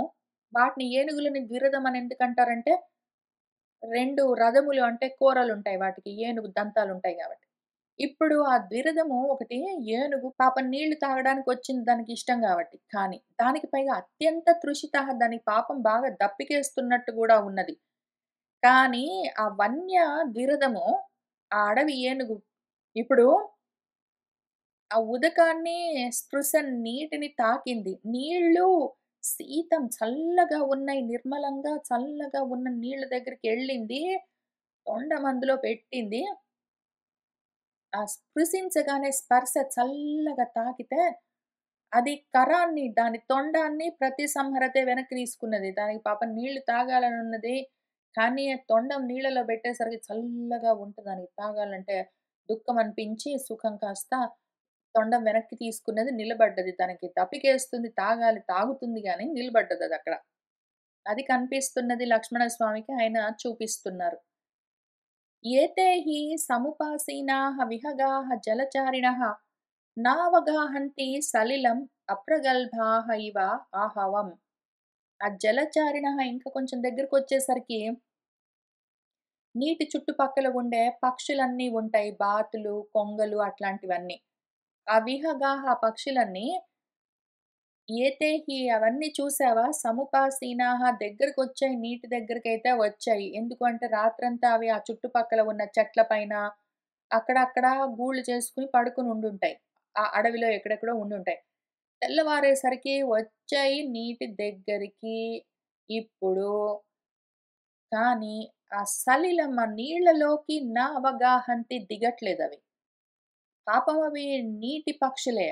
వాటిని ఏనుగులని ద్విరదం అని ఎందుకంటారంటే 2 రథములు అంటే కూరలుంటాయి వాటికి. ఏనుగు దంతాలుంటాయి గాబట్టి. ఇప్పుడు ఆ ద్విరదము ఒకటి ఏనుగు పాపం నీళ్లు తాగడానికొచ్చింది దానికిష్టం గాబట్టి. కానీ, దానికి పైగా అత్యంత తృషితః దాని పాపం బాగా దప్పికేస్తున్నట్టు గూడా ఉన్నది. కానీ, ఆ వన్య ద్విరదము ఆ అడవి ఏనుగు ఇప్పుడు ఆ ఉదకాన్ని స్పృశ నీటిని తాకింది. నీళ్ళు శీతం చల్లగా ఉన్నాయి. నిర్మలంగా చల్లగా ఉన్న నీళ్ళ దగ్గరికెళ్ళింది. తొండమందులో పెట్టింది. ఆ స్పృశించగానే స్పర్శ చల్లగా తాకితే, అది కరాన్ని, దాని తొండాన్ని ప్రతి సంహరతే వెనక్కి తీసుకున్నది. దానికి పాపం నీళ్లు తాగాలనున్నది. కానీ ఆ తొండం నీళ్ళలో పెట్టేసరికి చల్లగా ఉంటదానికి తాగాలంటే దుఃఖం అనిపించి సుఖం కాస్త తొండం వెనక్కి తీసుకున్నది. నిలబడ్డది. తనకి దప్పికేస్తుంది. తాగాలి. తాగుతుంది గానీ నిలబడ్డదదక్కడ. అది కనిపిస్తున్నది లక్ష్మణస్వామికి. ఆయన చూపిస్తున్నారు. ఏతే హి సముపాసీనాః విహగాః జలచారిణః నావగాహంతి సలిలం అప్రగల్భాః ఇవ ఆహవం. ఆ జలచారిణః ఇంకా కొంచెం దగ్గరకొచ్చేసరికి నీటి చుట్టుపక్కల ఉండే పక్షులన్నీ ఉంటాయి. బాతులు, కొంగలు అట్లాంటివన్నీ. ఆ విహగాః ఆ పక్షులన్నీ ఏతేహి అవన్నీ చూసావా? సముపాసీనాః దగ్గరకొచ్చాయి. నీటి దగ్గరకైతే వచ్చాయి. ఎందుకు అంటే రాత్రంతా అవి ఆ చుట్టుపక్కల ఉన్న చెట్ల పైన అక్కడక్కడ గూళ్ళు చేసుకొని పడుకొని ఉండుంటాయి. ఆ అడవిలో ఎక్కడెక్కడో ఉండుంటాయి. తెల్లవారేసరికి వచ్చాయి నీటి దగ్గరికి. ఇప్పుడు కానీ ఆ సలిలమ్మ నీళ్ళలోకి నా అవగాహంతి దిగట్లేదవి. పాపం అవి నీటి పక్షులే.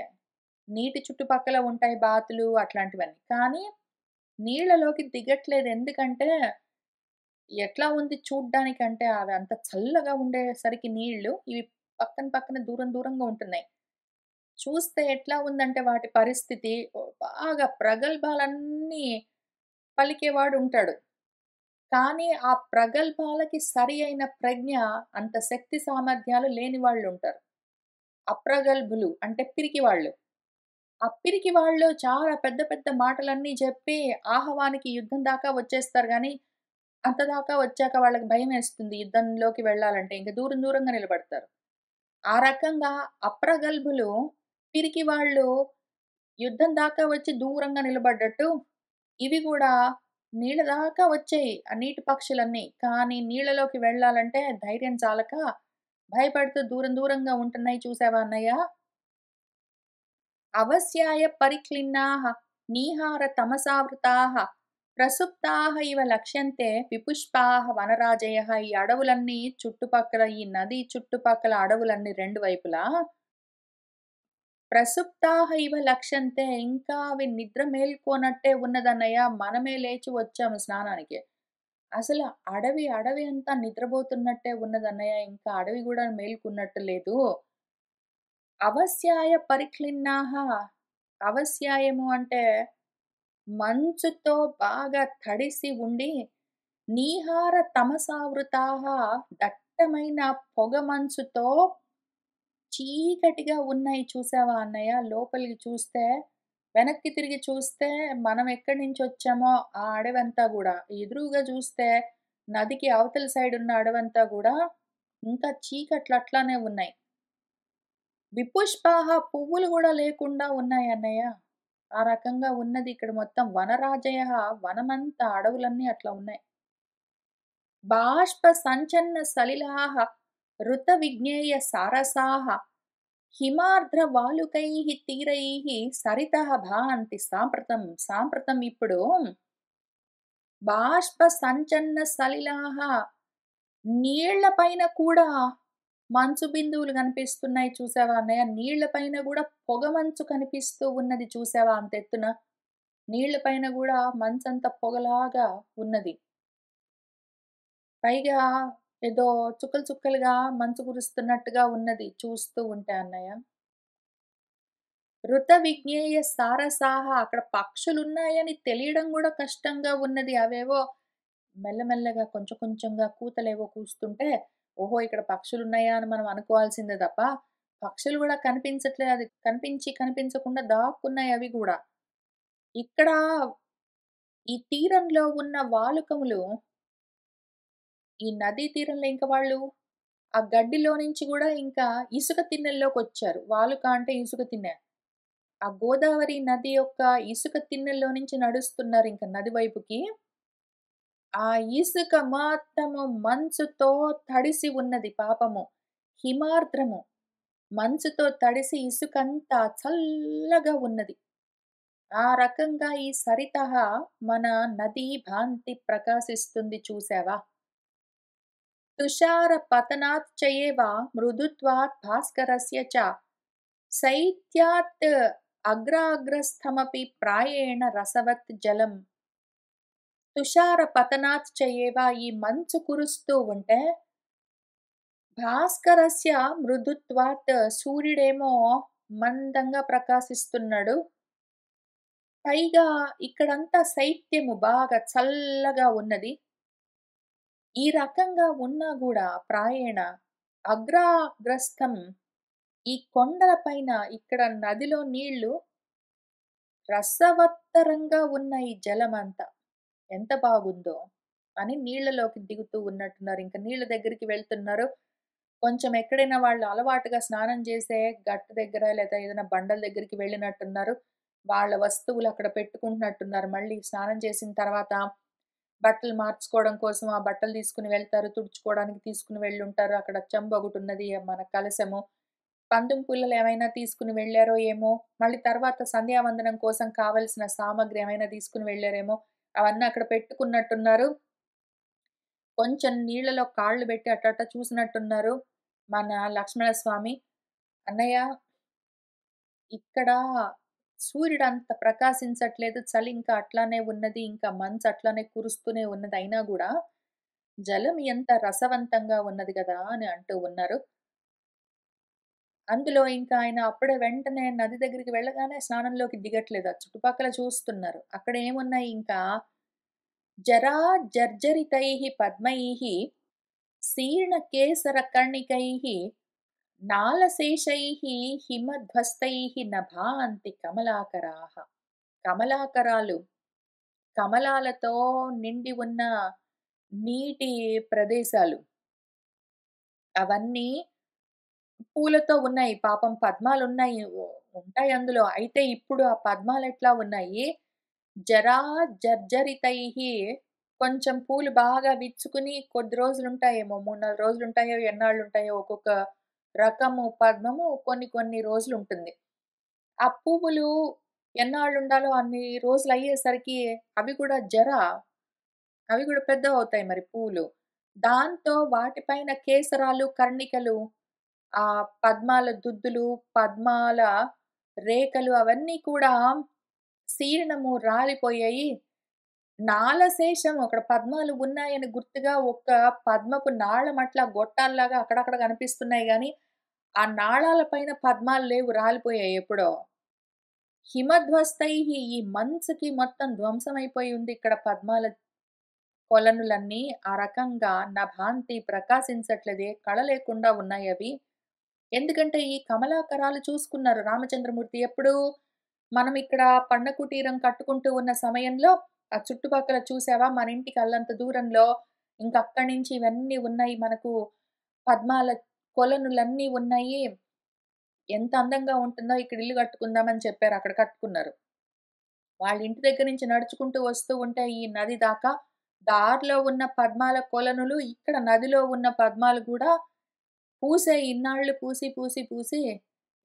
నీటి చుట్టుపక్కల ఉంటాయి బాతులు అట్లాంటివన్నీ. కానీ నీళ్ళలోకి దిగట్లేదు. ఎందుకంటే ఎట్లా ఉంది చూడ్డానికంటే అవి అంత చల్లగా ఉండేసరికి నీళ్ళు ఇవి పక్కన పక్కన దూరం దూరంగా ఉంటున్నాయి. చూస్తే ఎట్లా ఉందంటే వాటి పరిస్థితి బాగా ప్రగల్భాలన్నీ పలికేవాడుంటాడు. కానీ ఆ ప్రగల్భాలకి సరి అయిన ప్రజ్ఞ అంత శక్తి సామర్థ్యాలు లేని వాళ్ళుంటారు. అప్రగల్భులు అంటే పిరికివాళ్ళు. ఆ పిరికి వాళ్ళు చాలా పెద్ద పెద్ద మాటలన్నీ చెప్పి ఆహవానికి యుద్ధం దాకా వచ్చేస్తారు గానీ, అంత దాకా వచ్చాక వాళ్ళకి భయమేస్తుంది యుద్ధంలోకి వెళ్ళాలంటే. ఇంక దూరం దూరంగా నిలబడతారు. ఆ రకంగా అప్రగల్భులు పిరికి వాళ్ళు యుద్ధం దాకా వచ్చి దూరంగా నిలబడ్డట్టు, ఇవి గూడా నీళ్ళ దాకా వచ్చాయి. ఆ నీటి పక్షులన్నీ. కానీ నీళ్ళలోకి వెళ్ళాలంటే ధైర్యం చాలక భయపడుతూ దూరం దూరంగా ఉంటున్నాయి చూసావా అన్నయ్య? అవస్యాయ పరిక్లిన్నాః నీహార తమసావృతాః ప్రసుప్తాః ఇవ లక్ష్యంతే విపుష్పాః వనరాజయః. ఈ అడవులన్నీ చుట్టుపక్కల ఈ నది చుట్టుపక్కల అడవులన్నీ 2 వైపులా ప్రసుప్తాః ఇవ లక్ష్యంతే ఇంకా అవి నిద్ర మేల్కోనట్టే ఉన్నదన్నయ్య. మనమే లేచి వచ్చాము స్నానానికి. అసలు అడవి అంతా నిద్రపోతున్నట్టే ఉన్నదన్నయ్య. ఇంకా అడవి గూడా మేలుకున్నట్టు లేదు. అవస్యాయ పరిక్లిన్నాః. అవస్యాయము అంటే మంచుతో బాగా తడిసి ఉండి, నీహార తమసావృతాః దట్టమైన పొగ మంచుతో చీకటిగా ఉన్నాయి చూసావా అన్నయ్య? లోపలికి చూస్తే, వెనక్కి తిరిగి చూస్తే మనం ఎక్కడి నుంచొచ్చామో ఆ అడవంతా గూడా, ఎదురుగా చూస్తే నదికి అవతల సైడ్ ఉన్న అడవంతా గూడా ఇంకా చీకట్లు అట్లానే ఉన్నాయి. విపుష్పాహ పువ్వులు గూడా లేకుండా ఉన్నాయన్నయ్య. ఆ రకంగా ఉన్నది ఇక్కడ మొత్తం వనరాజయః వనమంతా అడవులన్నీ అట్లా ఉన్నాయి. బాష్ప సంచన్న సలిలాః ఋత విజ్ఞేయ సారసాః హిమార్ద్ర వాలుకైః తీరైః సరితః భాంతి సాంప్రతం. సాంప్రతం ఇప్పుడు బాష్ప సంచన్న సలిలాః నీళ్ల పైన కూడా మంచు బిందువులు కనిపిస్తున్నాయి చూసావా అన్నయ్య? నీళ్ల పైన గూడా పొగ మంచు కనిపిస్తూ ఉన్నది చూసావా అంతెత్తున? నీళ్ల పైన గూడా మంచంతా పొగలాగా ఉన్నది. పైగా ఏదో చుక్కలు చుక్కలుగా మంచు కురుస్తున్నట్టుగా ఉన్నది చూస్తూ ఉంటే అన్నయ్య. ఋత విజ్ఞేయ సారసాహ అక్కడ పక్షులున్నాయని తెలియడం గూడా కష్టంగా ఉన్నది. అవేవో మెల్లమెల్లగా కొంచెం కొంచెంగా కూతలేవో కూస్తుంటే, ఓహో! ఇక్కడ పక్షులున్నాయా అని మనం అనుకోవాల్సిందే తప్ప, పక్షులు గూడా కనిపించట్లే. అది కనిపించి కనిపించకుండా దాక్కున్నాయి అవి గూడా. ఇక్కడ ఈ తీరంలో ఉన్న వాలుకములు, ఈ నదీ తీరంలో ఇంక వాళ్ళు ఆ గడ్డిలో నుంచి గూడా ఇంకా ఇసుక తిన్నెల్లోకొచ్చారు. వాలుక అంటే ఇసుక తిన్నె. ఆ గోదావరి నది యొక్క ఇసుక తిన్నెల్లో నుంచి నడుస్తున్నారింక నది వైపుకి. ఆ ఇసుక మొత్తము మంచుతో తడిసి ఉన్నది పాపము. హిమార్ద్రము. మంచుతో తడిసి ఇసుకంతా చల్లగా ఉన్నది. ఆ రకంగా ఈ సరితహ మన నది భాంతి ప్రకాశిస్తుంది చూసావా? తుషార పతనాచ్చయేవ మృదుత్వాత్ భాస్కరస్య చ శైత్యాత్ అగ్రాగ్రస్థమపి ప్రాయేణ రసవత్ జలం తుషార పతనాత్ చయేవ. ఈ మంచు కురుస్తూ ఉంటే భాస్కరస్య మృదుత్వాత్ సూర్యుడేమో మందంగా ప్రకాశిస్తున్నాడు. పైగా ఇక్కడంతా శైత్యము బాగా చల్లగా ఉన్నది. ఈ రకంగా ఉన్నా గూడా ప్రాయేణ అగ్రాగ్రస్థం ఈ కొండల పైన ఇక్కడ నదిలో నీళ్లు రసవత్తరంగా ఉన్న ఈ జలమంతా ఎంత బాగుందో అని నీళ్ళలోకి దిగుతూ ఉన్నట్టున్నారు. ఇంక నీళ్ళ దగ్గరికి వెళ్తున్నారు. కొంచెం ఎక్కడైనా వాళ్ళు అలవాటుగా స్నానం చేసే గట్టు దగ్గర లేదా ఏదైనా బండల దగ్గరికి వెళ్ళినట్టున్నారు. వాళ్ళ వస్తువులు అక్కడ పెట్టుకుంటున్నట్టున్నారు. మళ్ళీ స్నానం చేసిన తర్వాత బట్టలు మార్చుకోవడం కోసం ఆ బట్టలు తీసుకొని వెళ్తారు. తుడుచుకోవడానికి తీసుకొని వెళ్ళుంటారు. అక్కడ చెంబు ఒకటున్నది. మన కలశము. పందుం పుల్లలు ఏమైనా తీసుకొని వెళ్లారో ఏమో! మళ్ళీ తర్వాత సంధ్యావందనం కోసం కావలసిన సామగ్రి ఏమైనా తీసుకొని వెళ్లారేమో! అవన్నీ అక్కడ పెట్టుకున్నట్టున్నారు. కొంచెం నీళ్ళలో కాళ్ళు బెట్టి అట్ట చూసినట్టున్నారు. మన లక్ష్మణస్వామి. "అన్నయ్య ఇక్కడ సూర్యుడంత ప్రకాశించట్లేదు. చలి ఇంకా అట్లానే ఉన్నది. ఇంకా మంచు అట్లానే కురుస్తూనే ఉన్నది. అయినా గూడా జలం ఎంత రసవంతంగా ఉన్నది గదా!" అని అంటూ ఉన్నారు. అందులో ఇంకా ఆయన అప్పుడే వెంటనే నది దగ్గరికి వెళ్ళగానే స్నానంలోకి దిగట్లేదు. ఆ చుట్టుపక్కల చూస్తున్నారు. అక్కడ ఏమున్నాయి ఇంకా జరా జర్జరితైః పద్మైః శీర్ణకేసరకర్ణికైః నాలశేషైః హిమధ్వస్తైః నభాంతి కమలాకరాః. కమలాకరాలు, కమలాలతో నిండి ఉన్న నీటి ప్రదేశాలు. అవన్నీ పూలతో ఉన్నాయి. పాపం పద్మాలున్నాయి. ఉంటాయి అందులో. అయితే ఇప్పుడు ఆ పద్మాలెట్లా ఉన్నాయి, జరా జర్జరితైః కొంచెం పూలు బాగా విచ్చుకుని కొద్ది రోజులుంటాయేమో 3, 4 రోజులుంటాయో, ఎన్నాళ్ళుంటాయో ఒక్కొక్క రకము పద్మము కొన్ని కొన్ని రోజులుంటుంది. ఆ పువ్వులు ఎన్నాళ్ళుండాలో అన్ని రోజులయ్యేసరికి అవి కూడా అవి కూడా పెద్దవవుతాయి మరి పూలు. దాంతో వాటిపైన కేసరాలు, కర్ణికలు ఆ పద్మాల దుద్దులు, పద్మాల రేఖలు అవన్నీ కూడా శీర్ణము రాలిపోయాయి. నాళశేషం అక్కడ పద్మాలు ఉన్నాయని గుర్తుగా ఒక్క పద్మపు నాళం అట్లా గొట్టాల్లాగా అక్కడక్కడ కనిపిస్తున్నాయి గానీ, ఆ నాళాల పైన పద్మాలు లేవు రాలిపోయాయి ఎప్పుడో. హిమధ్వస్తైః ఈ మంచుకి మొత్తం ధ్వంసమైపోయి ఉంది ఇక్కడ పద్మాల కొలనులన్నీ. ఆ రకంగా నభాంతి ప్రకాశించట్లేదే కళ లేకుండా ఉన్నాయవి. ఎందుకంటే ఈ కమలాకరాలు చూసుకున్నారు రామచంద్రమూర్తి ఎప్పుడు? మనం ఇక్కడ పండ కుటీరం కట్టుకుంటూ ఉన్న సమయంలో ఆ చుట్టుపక్కల చూసావా మన ఇంటికి అల్లంత దూరంలో ఇంకక్కడి నుంచి ఇవన్నీ ఉన్నాయి మనకు పద్మాల కొలనులన్నీ ఉన్నాయి. ఎంత అందంగా ఉంటుందో ఇక్కడ ఇల్లు కట్టుకుందామని చెప్పారు. అక్కడ కట్టుకున్నారు. వాళ్ళ ఇంటి దగ్గర నుంచి నడుచుకుంటూ వస్తూ ఉంటే ఈ నది దాకా దారిలో ఉన్న పద్మాల కొలనులు ఇక్కడ నదిలో ఉన్న పద్మాలు గూడా పూసాయి. ఇన్నాళ్ళు పూసి, పూసి, పూసి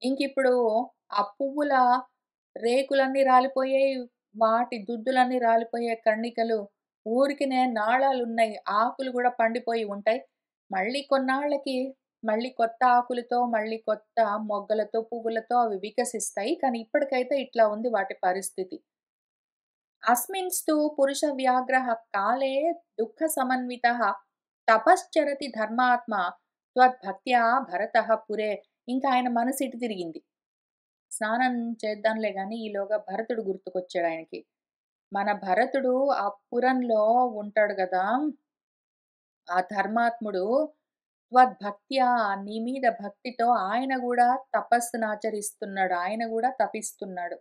ఇంకిప్పుడు ఆ పువ్వుల రేకులన్నీ రాలిపోయాయి. వాటి దుద్దులన్నీ రాలిపోయాయి. కణికలు ఊరికినే నాళాలున్నాయి. ఆకులు గూడా పండిపోయి ఉంటాయి. మళ్ళీ కొన్నాళ్ళకి మళ్ళీ కొత్త ఆకులతో, మళ్ళీ కొత్త మొగ్గలతో, పువ్వులతో అవి వికసిస్తాయి. కానీ ఇప్పటికైతే ఇట్లా ఉంది వాటి పరిస్థితి. అస్మిన్స్తు పురుషవ్యాఘ్రः కాలే దుఃఖసమన్వితः తపశ్చరతి ధర్మాత్మా త్వద్భక్త్యా భరతః పురే. ఇంకా ఆయన మనసు ఇటు తిరిగింది. స్నానం చేద్దాంలే గాని ఈలోగా భరతుడు గుర్తుకొచ్చాడాయనకి. మన భరతుడు ఆ పురంలో ఉంటాడు గదా! ఆ ధర్మాత్ముడు త్వద్భక్త్యా నీ మీద భక్తితో ఆయన గూడా తపస్సునాచరిస్తున్నాడు. ఆయన గూడా తపిస్తున్నాడు.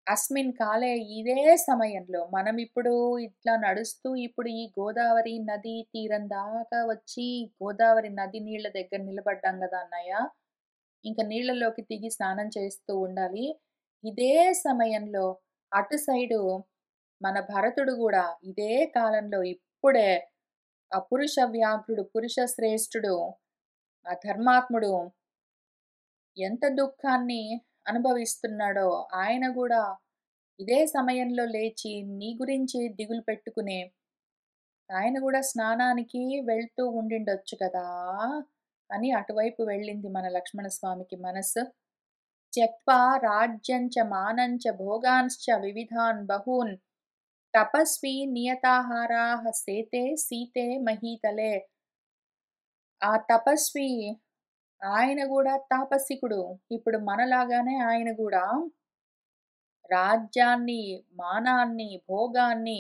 అస్మిన్ కాలే ఇదే సమయంలో మనమిప్పుడు ఇట్లా నడుస్తూ ఇప్పుడు ఈ గోదావరి నది తీరం దాకా వచ్చి గోదావరి నది నీళ్ళ దగ్గర నిలబడ్డాం గదా అన్నయ్య! ఇంక నీళ్ళలోకి దిగి స్నానం చేస్తూ ఉండాలి. ఇదే సమయంలో అటు సైడు మన భరతుడు గూడా ఇదే కాలంలో ఇప్పుడే ఆ పురుష వ్యాఘ్రుడు, పురుష శ్రేష్ఠుడు, ఆ ధర్మాత్ముడు ఎంత దుఃఖాన్ని అనుభవిస్తున్నాడో ఆయన గూడా ఇదే సమయంలో లేచి నీ గురించి దిగులు పెట్టుకునే ఆయన గూడా స్నానానికి వెళ్తూ ఉండిండొచ్చు కదా! అని అటువైపు వెళ్ళింది మన లక్ష్మణ స్వామికి మనస్సు. త్యక్త్వా రాజ్యం చ మానం చ భోగాంశ్చ వివిధాన్ బహూన్ తపస్వి నియతాహారాః సేతే సీతే మహీతలే. ఆ తపస్వి ఆయన గూడా తాపసికుడు. ఇప్పుడు మనలాగానే ఆయన గూడా రాజ్యాన్ని, మానాన్ని, భోగాన్ని,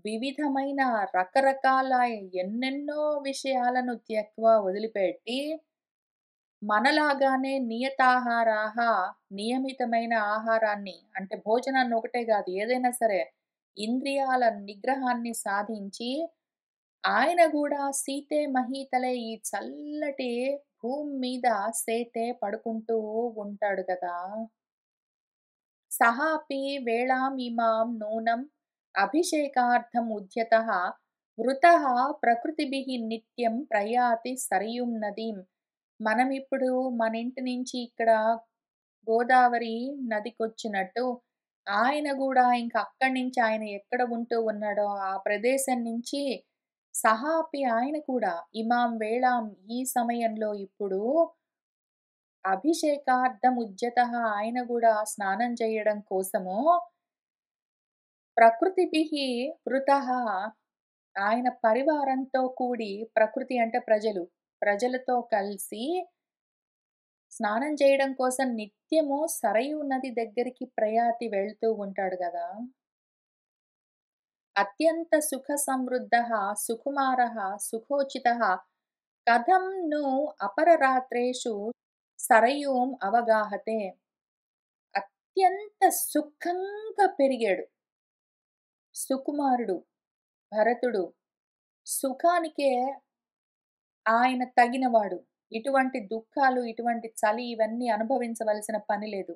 వివిధమైన రకరకాల ఎన్నెన్నో విషయాలను త్యక్త్వా వదిలిపెట్టి, మనలాగానే నియతాహారాహ నియమితమైన ఆహారాన్ని అంటే భోజనాన్ని ఒకటే గాదు ఏదైనా సరే ఇంద్రియాల నిగ్రహాన్ని సాధించి, ఆయన గూడా సీతే మహీతలే ఈ చల్లటి భూమి మీద సేతే పడుకుంటూ ఉంటాడు గదా! సహాపి వేళామిమాం నూనం అభిషేకార్థముద్యతః వృతః ప్రకృతిభిః నిత్యం ప్రయాతి సరయూం నదీం. మనమిప్పుడు మన ఇంటి నుంచి ఇక్కడ గోదావరి నదికొచ్చినట్టు, ఆయన గూడా ఇంక అక్కడి నుంచి ఆయన ఎక్కడ ఉంటూ ఉన్నాడో ఆ ప్రదేశం నుంచి సహాపి ఆయన కూడా ఇమాం వేళాం ఈ సమయంలో ఇప్పుడు అభిషేకార్థముద్యతః ఆయన గూడా స్నానం చేయడం కోసము ప్రకృతిభిః వృతః ఆయన పరివారంతో కూడి ప్రకృతి అంటే ప్రజలు. ప్రజలతో కలిసి స్నానం చేయడం కోసం నిత్యము సరయూ నది దగ్గరికి ప్రయాతి వెళ్తూ ఉంటాడు గదా! అత్యంత సుఖ సమృద్ధః సుకుమారః సుఖోచితః కథం ను అపరరాత్రేషు సరయూం అవగాహతే. అత్యంత సుఖంగా పెరిగాడు. సుకుమారుడు భరతుడు. సుఖానికే ఆయన తగినవాడు. ఇటువంటి దుఃఖాలు, ఇటువంటి చలి ఇవన్నీ అనుభవించవలసిన పని లేదు.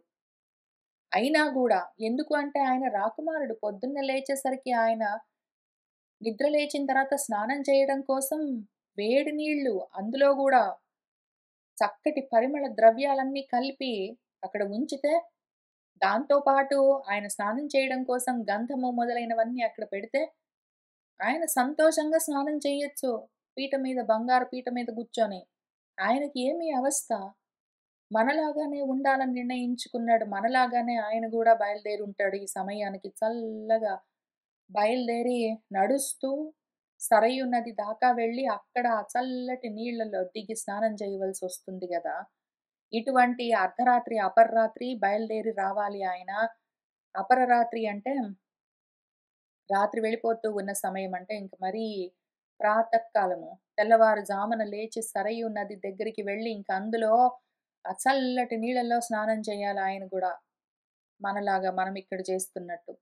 అయినా గూడా ఎందుకు అంటే ఆయన రాకుమారుడు. పొద్దున్నే లేచేసరికి ఆయన నిద్ర లేచిన తర్వాత స్నానం చేయడం కోసం వేడి నీళ్ళు, అందులో గూడా చక్కటి పరిమళ ద్రవ్యాలన్నీ కలిపి అక్కడ ఉంచితే, దాంతో పాటు ఆయన స్నానం చేయడం కోసం గంధము మొదలైనవన్నీ అక్కడ పెడితే, ఆయన సంతోషంగా స్నానం చేయొచ్చు. పీట మీద బంగారు పీట మీద కూర్చొని. ఆయనకి ఏమి అవస్థ? మనలాగానే ఉండాలని నిర్ణయించుకున్నాడు. మనలాగానే ఆయన గూడా బయలుదేరి ఉంటాడు ఈ సమయానికి చల్లగా బయలుదేరి నడుస్తూ సరయూ నది దాకా వెళ్ళి అక్కడ ఆ చల్లటి నీళ్ళలో దిగి స్నానం చేయవలసొస్తుంది గదా! ఇటువంటి అర్ధరాత్రి, అపర్రాత్రి బయలుదేరి రావాలి ఆయన. అపరరాత్రి అంటే రాత్రి వెళ్ళిపోతూ ఉన్న సమయం అంటే ఇంక మరీ ప్రాతకాలము. తెల్లవారుజామున లేచి సరయూ నది దగ్గరికి వెళ్ళి ఇంక అందులో ఆ చల్లటి నీళ్ళలో స్నానం చేయాలి ఆయన గూడా. మనలాగా మనమిక్కడ చేస్తున్నట్టు.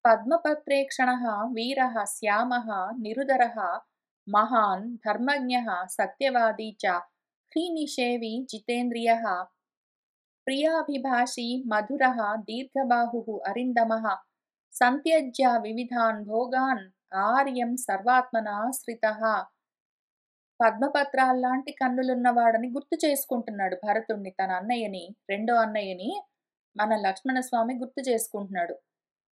పద్మపత్రేక్షణః వీరः శ్యామः నిరుదరः మహాన్ ధర్మజ్ఞः సత్యవాదీ చ హ్రీనిషేవి జితేంద్రియः ప్రియాభిభాషీ మధురः దీర్ఘబాహుః అరిందమः సంత్యజ్య వివిధాన్ భోగాన్ ఆర్యం సర్వాత్మనా శ్రితః. పద్మపత్రాల్లాంటి కన్నులున్నవాడని గుర్తు చేసుకుంటున్నాడు భరతుడిని, తన అన్నయ్యని, రెండో అన్నయ్యని మన లక్ష్మణస్వామి గుర్తు చేసుకుంటున్నాడు.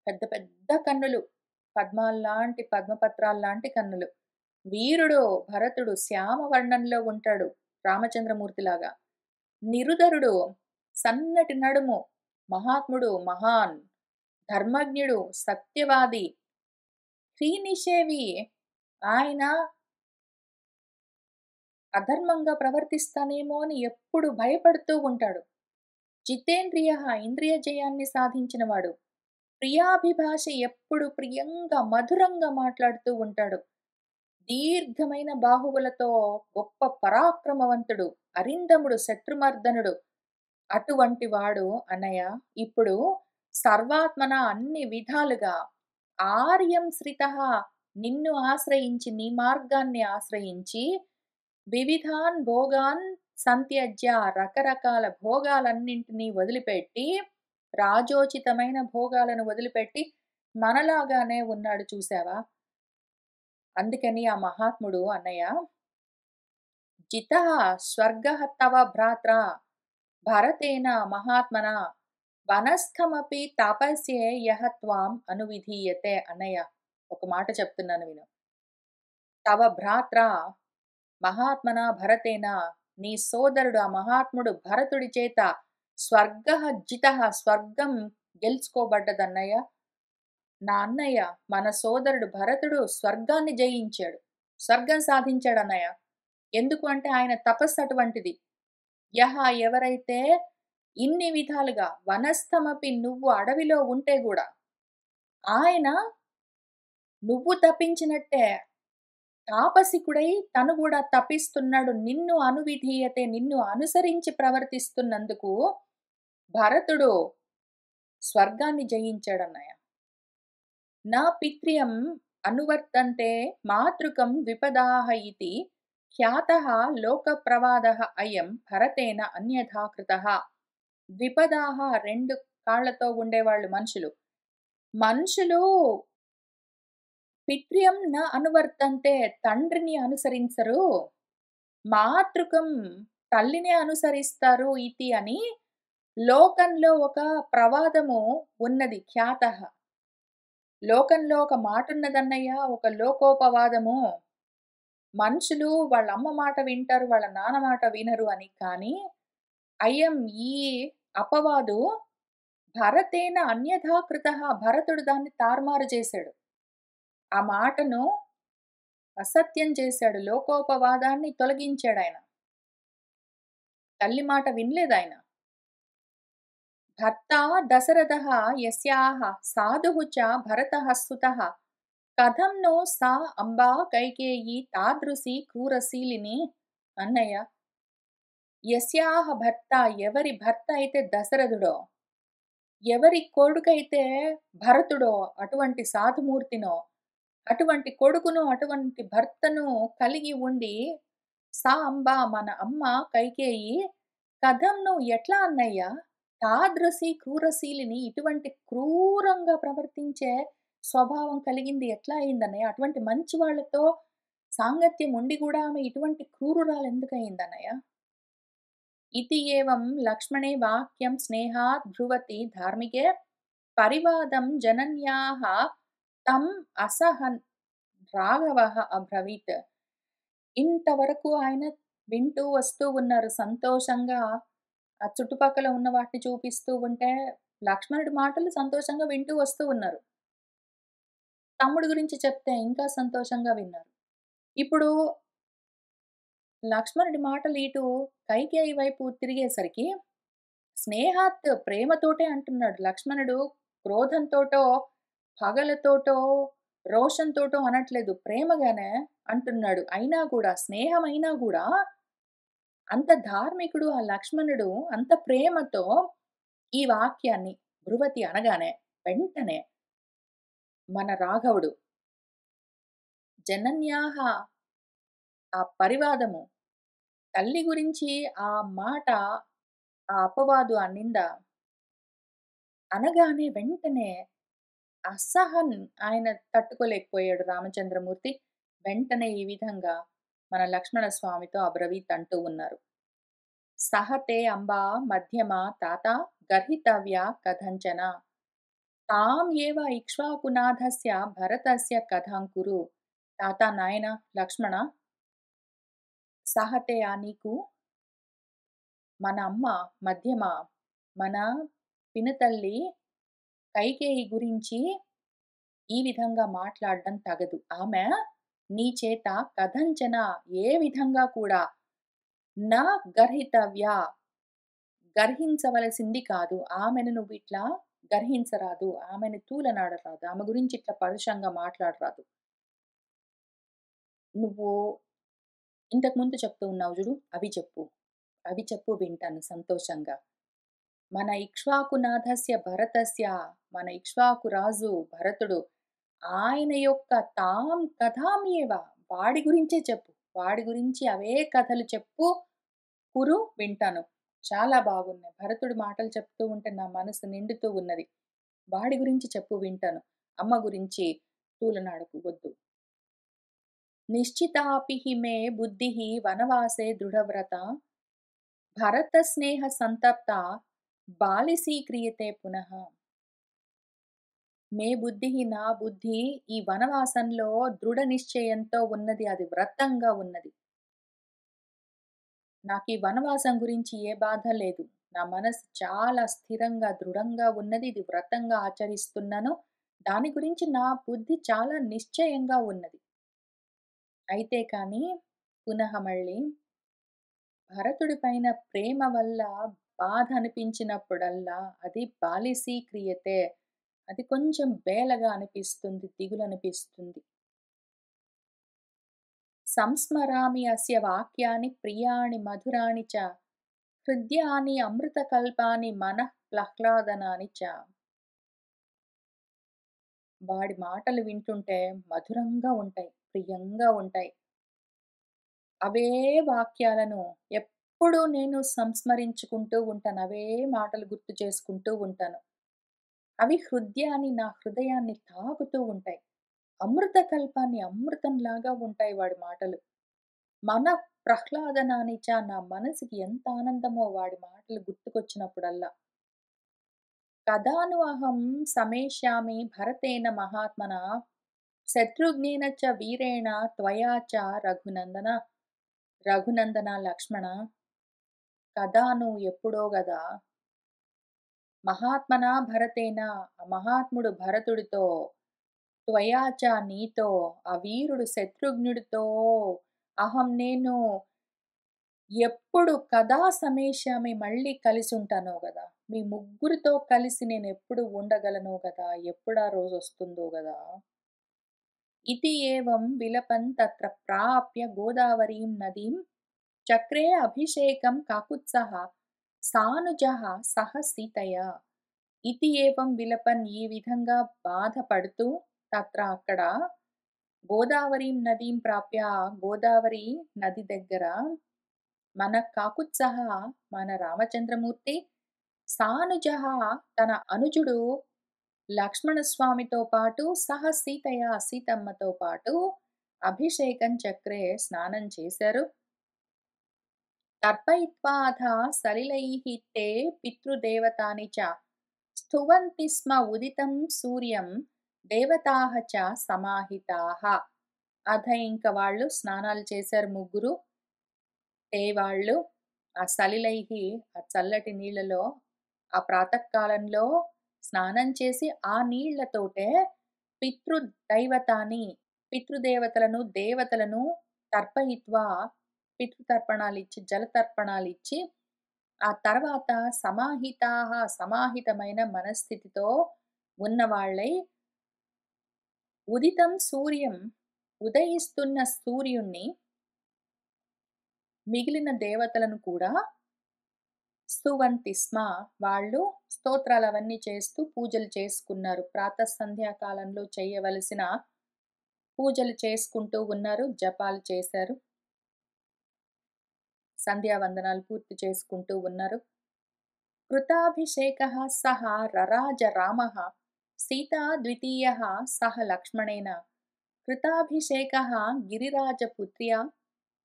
పెద్ద పెద్ద కన్నులు, పద్మాల్లాంటి పద్మపత్రాల్లాంటి కన్నులు. వీరుడు భరతుడు శ్యామ వర్ణంలో ఉంటాడు రామచంద్రమూర్తిలాగా. నిరుదరుడు, సన్నటి నడుము, మహాత్ముడు, మహాన్, ధర్మజ్ఞుడు, సత్యవాది. శ్రీనిషేవి, ఆయన అధర్మంగా ప్రవర్తిస్తానేమో అని ఎప్పుడు భయపడుతూ ఉంటాడు. జితేంద్రియ, ఇంద్రియ జయాన్ని సాధించినవాడు. ప్రియాభిభాష, ఎప్పుడు ప్రియంగా మధురంగా మాట్లాడుతూ ఉంటాడు. దీర్ఘమైన బాహువులతో గొప్ప పరాక్రమవంతుడు, అరిందముడు, శత్రుమర్దనుడు. అటువంటి వాడు అన్నయ్య ఇప్పుడు సర్వాత్మన అన్ని విధాలుగా ఆర్యం శ్రితః, నిన్ను ఆశ్రయించి నీ మార్గాన్ని ఆశ్రయించి వివిధాన్ భోగాన్ సంత్యజ్య, రకరకాల భోగాలన్నింటినీ వదిలిపెట్టి రాజోచితమైన భోగాలను వదిలిపెట్టి మనలాగానే ఉన్నాడు చూసావా. అందుకని ఆ మహాత్ముడు అన్నయ్య జితః స్వర్గః తవ భ్రాత్రా భరతేన మహాత్మన వనస్థమపి తాపస్యే యః త్వాం అనువిధీయతే. అన్నయ్య ఒక మాట చెప్తున్నాను విను. తవ భ్రాత్రా మహాత్మన భరతేన, నీ సోదరుడు ఆ మహాత్ముడు భరతుడి చేత స్వర్గః జితః, స్వర్గం గెలుచుకోబడ్డదన్నయ్య. నా అన్నయ్య, మన సోదరుడు భరతుడు స్వర్గాన్ని జయించాడు. స్వర్గం సాధించాడన్నయ్య. ఎందుకు అంటే ఆయన తపస్సు అటువంటిది. ఎవరైతే ఇన్ని విధాలుగా వనస్థమపి, నువ్వు అడవిలో ఉంటే గూడా ఆయన నువ్వు తపించినట్టే తాపసికుడై తను గూడా తపిస్తున్నాడు. నిన్ను అనువిధీయతే, నిన్ను అనుసరించి ప్రవర్తిస్తున్నందుకు భరతుడు స్వర్గాన్ని జయించాడన్నయ్య. నా పిత్ర్యం అనువర్తంతే మాతృకం ద్విపదాః ఇతి ఖ్యాతః లోకప్రవాదః అయం భరతేన అన్యథా కృతః. ద్విపదాః, 2 కాళ్ళతో ఉండేవాళ్ళు మనుషులు. మనుషులు పిత్ర్యం న అనువర్తంతే, తండ్రిని అనుసరించరు. మాతృకం, తల్లినే అనుసరిస్తారు ఇతి అని లోకంలో ఒక ప్రవాదము ఉన్నది, ఖ్యాతః. లోకంలో ఒక మాటున్నదన్నయ్య, ఒక లోకోపవాదము. మనుషులు వాళ్ళ అమ్మ మాట వింటారు, వాళ్ళ నాన్న మాట వినరు అని. కానీ అయం, ఈ అపవాదు భరతేన అన్యథా కృతః, భరతుడు దాన్ని తారుమారు చేశాడు. ఆ మాటను అసత్యం చేశాడు. లోకోపవాదాన్ని తొలగించాడాయన. తల్లి మాట వినలేదాయన. భర్తా దశరథః యస్యాః సాధుః చ భరతః సుతః కథం నో సా అంబా కైకేయీ తాదృశీ క్రూరశీలిని. అన్నయ్య, యస్యాః భర్త, ఎవరి భర్త అయితే దశరథుడో, ఎవరి కొడుకైతే భరతుడో, అటువంటి సాధుమూర్తినో, అటువంటి కొడుకును, అటువంటి భర్తను కలిగి ఉండి, సా అంబ, మన అమ్మ కైకేయి, కథం నువ్వు ఎట్లా అన్నయ్య, తాదృశి క్రూరశీలిని, ఇటువంటి క్రూరంగా ప్రవర్తించే స్వభావం కలిగింది ఎట్లా అయిందన్నయ్య? అటువంటి మంచి వాళ్ళతో సాంగత్యం ఉండి కూడా ఆమె ఇటువంటి క్రూరురాలు ఎందుకు అయిందన్నయ్య? ఇతి ఏవం లక్ష్మణే వాక్యం స్నేహాత్ బ్రువతి ధార్మికే పరివాదం జనన్యాః తం అసహన్ రాఘవః అబ్రవీత్. ఇంతవరకు ఆయన వింటూ వస్తూ ఉన్నారు సంతోషంగా. ఆ చుట్టుపక్కల ఉన్న వాటిని చూపిస్తూ ఉంటే లక్ష్మణుడి మాటలు సంతోషంగా వింటూ వస్తూ ఉన్నారు. తమ్ముడి గురించి చెప్తే ఇంకా సంతోషంగా విన్నారు. ఇప్పుడు లక్ష్మణుడి మాటలు ఇటు కైకేయి వైపు తిరిగేసరికి స్నేహాత్, ప్రేమతోటే అంటున్నాడు. లక్ష్మణుడు క్రోధంతోటో, పగలతోటో, రోషంతోటో అనట్లేదు. ప్రేమగానే అంటున్నాడు. అయినా గూడా, స్నేహమైనా గూడా అంత ధార్మికుడు ఆ లక్ష్మణుడు అంత ప్రేమతో ఈ వాక్యాన్ని బ్రువతి అనగానే వెంటనే మన రాఘవుడు జనన్యాహ, ఆ పరివాదము, తల్లి గురించి ఆ మాట, ఆ అపవాదు, ఆ నింద అనగానే వెంటనే అసహన్, ఆయన తట్టుకోలేకపోయాడు రామచంద్రమూర్తి. వెంటనే ఈ విధంగా మన లక్ష్మణ స్వామితో అబ్రవీత్ అంటూ ఉన్నారు. సహతే అంబా మధ్యమ తాత గర్హితవ్య కథంచన తాం ఏవ ఇక్ష్వాకునాథస్య భరతస్య కథాం కురు. తాత, నాయన లక్ష్మణ, సహతే, ఆ నీకు మన అమ్మ మధ్యమ, మన పినతల్లి కైకేయి గురించి ఈ విధంగా మాట్లాడడం తగదు. ఆమె నీ చేత కథంచన, ఏ విధంగా కూడా నా గర్హితవ్య, గర్హించవలసింది కాదు. ఆమెను నువ్వు ఇట్లా గర్హించరాదు, ఆమెను తూలనాడరాదు, ఆమె గురించి ఇట్లా పరుషంగా మాట్లాడరాదు. నువ్వు ఇంతకుముందు చెప్తూ ఉన్నావు చూడు, అవి చెప్పు, అవి చెప్పు, వింటాను సంతోషంగా. మన ఇక్ష్వాకునాథస్య భరతస్య, మన ఇక్ష్వాకు రాజు భరతుడు, ఆయన యొక్క తాం కథామేవ, వాడి గురించే చెప్పు, వాడి గురించి అవే కథలు చెప్పు, కురు, వింటాను. చాలా బాగున్నాయి. భరతుడి మాటలు చెప్తూ ఉంటే నా మనసు నిండుతూ ఉన్నది. వాడి గురించి చెప్పు, వింటాను. అమ్మ గురించి తూలనాడకు, వద్దు. నిశ్చితాపి హి మే బుద్ధిః వనవాసే దృఢవ్రత భరత స్నేహ సంతప్త బాలిసీక్రియతే పునః. మే బుద్ధిః, నా బుద్ధి ఈ వనవాసంలో దృఢ నిశ్చయంతో ఉన్నది, అది వ్రతంగా ఉన్నది. నాకు ఈ వనవాసం గురించి ఏ బాధ లేదు. నా మనసు చాలా స్థిరంగా, దృఢంగా ఉన్నది. ఇది వ్రతంగా ఆచరిస్తున్నాను. దాని గురించి నా బుద్ధి చాలా నిశ్చయంగా ఉన్నది. అయితే కానీ పునః మళ్ళీ భరతుడి పైన ప్రేమ వల్ల బాధ అనిపించినప్పుడల్లా అది బాలిసీ క్రియతే. అది కొంచెం బేలగా అనిపిస్తుంది. దిగులనిపిస్తుంది. సంస్మరామి అస్య వాక్యాని ప్రియాణి మధురాణి చ హృద్యాని అమృతకల్పాని మనః ప్లహ్లాదనాని చ. వాడి మాటలు వింటుంటే మధురంగా ఉంటాయి. ప్రియంగా ఉంటాయి. అవే వాక్యాలను ఎప్పుడూ నేను సంస్మరించుకుంటూ ఉంటాను. అవే మాటలు గుర్తు చేసుకుంటూ ఉంటాను. అవి హృద్యాన్ని నా హృదయాన్ని తాకుతూ ఉంటాయి. అమృత కల్పాన్ని అమృతంలాగా ఉంటాయి వాడి మాటలు. మన ప్రహ్లాదనానిచ నా మనసుకి ఎంత ఆనందమో వాడి మాటలు గుర్తుకొచ్చినప్పుడల్లా. కదాను అహం సమేష్యామి భరతేన మహాత్మనా శత్రుఘ్నేన చ వీరేణ త్వయా చ రఘునందన. రఘునందన లక్ష్మణ కదాను ఎప్పుడో గదా మహాత్మనా భరతేన ఆ మహాత్ముడు భరతుడితో త్వయాచ నీతో ఆ వీరుడు శత్రుఘ్నుడితో అహం నేను ఎప్పుడు కదా సమేష్యామి మళ్ళీ కలిసి ఉంటానో గదా! మీ ముగ్గురితో కలిసి నేనెప్పుడు ఉండగలనో గదా! ఎప్పుడా రోజొస్తుందో గదా! ఇతి ఏవం విలపన్ తత్ర ప్రాప్య గోదావరీం నదీం చక్రే అభిషేకం కాకుత్సః సానుజః సహ సీతయా. ఇతి ఏవం విలపన్ ఈ విధంగా బాధపడుతూ తత్ర అక్కడ గోదావరీం నదీం ప్రాప్య గోదావరి నది దగ్గర మన కాకుత్సహ మన రామచంద్రమూర్తి సానుజః తన అనుజుడు లక్ష్మణస్వామితో పాటు సహ సీతయ్య సీతమ్మతో పాటు అభిషేకం చక్రే స్నానం చేశారు. తర్పయిత్వాథ సలిలైః తే పితృదేవతాని చ స్తువంతి స్మ ఉదితం సూర్యం దేవతాః చ సమాహితాః. అథ ఇంక వాళ్ళు స్నానాలు చేశారు ముగ్గురు. వాళ్ళు ఆ సలిలైహి ఆ చల్లటి నీళ్ళలో ఆ ప్రాతకాలంలో స్నానం చేసి ఆ నీళ్లతోటే పితృదైవతాని పితృదేవతలను దేవతలను తర్పయిత్వా పితృతర్పణాలిచ్చి జలతర్పణాలిచ్చి ఆ తర్వాత సమాహితాహ సమాహితమైన మనస్థితితో ఉన్నవాళ్ళై ఉదితం సూర్యం ఉదయిస్తున్న సూర్యుణ్ణి మిగిలిన దేవతలను కూడా స్తువంతి స్మ వాళ్ళు స్తోత్రాలవన్నీ చేస్తూ పూజలు చేసుకున్నారు. ప్రాతః సంధ్యాకాలంలో చేయవలసిన పూజలు చేసుకుంటూ ఉన్నారు. జపాలు చేశారు. సంధ్యావందనాలు పూర్తి చేసుకుంటూ ఉన్నారు. కృతాభిషేకః సహ రరాజ రామః సీతా ద్వితీయః సహ లక్ష్మణేన కృతాభిషేకః గిరిరాజపుత్ర్యా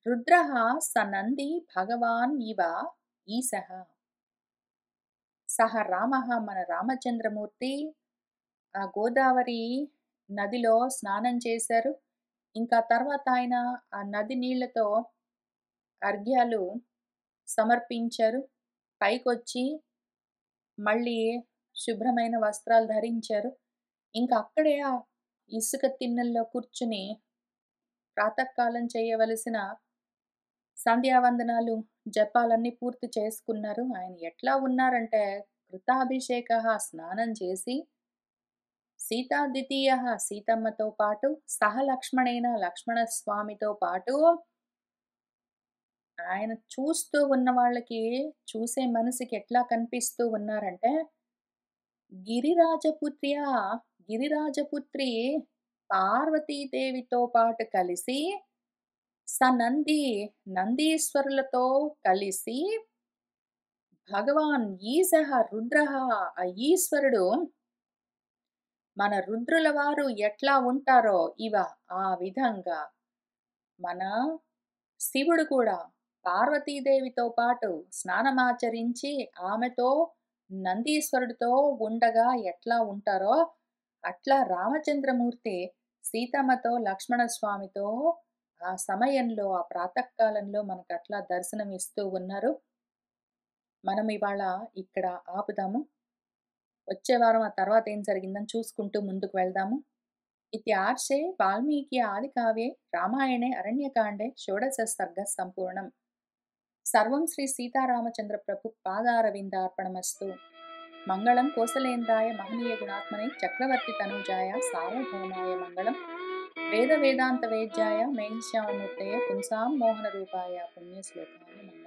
రుద్రః స నంది భగవాన్ ఇవ ఈశః. సహ రామః మన రామచంద్రమూర్తి ఆ గోదావరి నదిలో స్నానం చేశారు. ఇంకా తర్వాత ఆయన ఆ నది నీళ్లతో అర్ఘ్యాలు సమర్పించారు. పైకొచ్చి మళ్ళీ శుభ్రమైన వస్త్రాలు ధరించారు. ఇంకా అక్కడే ఆ ఇసుక తిన్నెల్లో కూర్చుని ప్రాతకాలం చేయవలసిన సంధ్యావందనాలు, జపాలన్నీ పూర్తి చేసుకున్నారు. ఆయన ఎట్లా ఉన్నారంటే కృతాభిషేకః స్నానం చేసి సీతాద్వితీయః సీతమ్మతో పాటు సహ లక్ష్మణేన లక్ష్మణస్వామితో పాటు ఆయన చూస్తూ ఉన్న వాళ్ళకి చూసే మనసుకి ఎట్లా కనిపిస్తూ ఉన్నారంటే గిరిరాజపుత్ర్యా గిరిరాజపుత్రి పార్వతీదేవితో పాటు కలిసి నంది నందీశ్వరులతో కలిసి భగవాన్ ఈశః రుద్రః ఆ ఈశ్వరుడు మన రుద్రుల వారు ఎట్లా ఉంటారో ఆ విధంగా మన శివుడు కూడా పార్వతీదేవితో పాటు స్నానమాచరించి ఆమెతో నందీశ్వరుడితో ఉండగా ఎట్లా ఉంటారో అట్లా రామచంద్రమూర్తి సీతమ్మతో లక్ష్మణస్వామితో ఆ సమయంలో ఆ ప్రాతకాలంలో మనకు అట్లా దర్శనం ఇస్తూ ఉన్నారు. మనం ఇవాళ ఇక్కడ ఆపుదాము. వచ్చే వారం ఆ తర్వాత ఏం జరిగిందని చూసుకుంటూ ముందుకు వెళ్దాము. इत्यार्षे वाल्मीकि आदिकाव्ये रामायणे अरण्यकाण्डे षोडशसर्गः सम्पूर्णम्। सर्वं श्री सीतारामचन्द्र प्रभु पादारविन्दार्पणमस्तु। मङ्गलं कोसलेन्द्राय महनीयगुणात्मने चक्रवर्ति तनूजाय सार्वभौमाय मङ्गलं। वेदवेदान्तवेद्याय मेघश्याममूर्तये पुंसां मोहनरूपाय पुण्यश्लोकाय मङ्गलम्।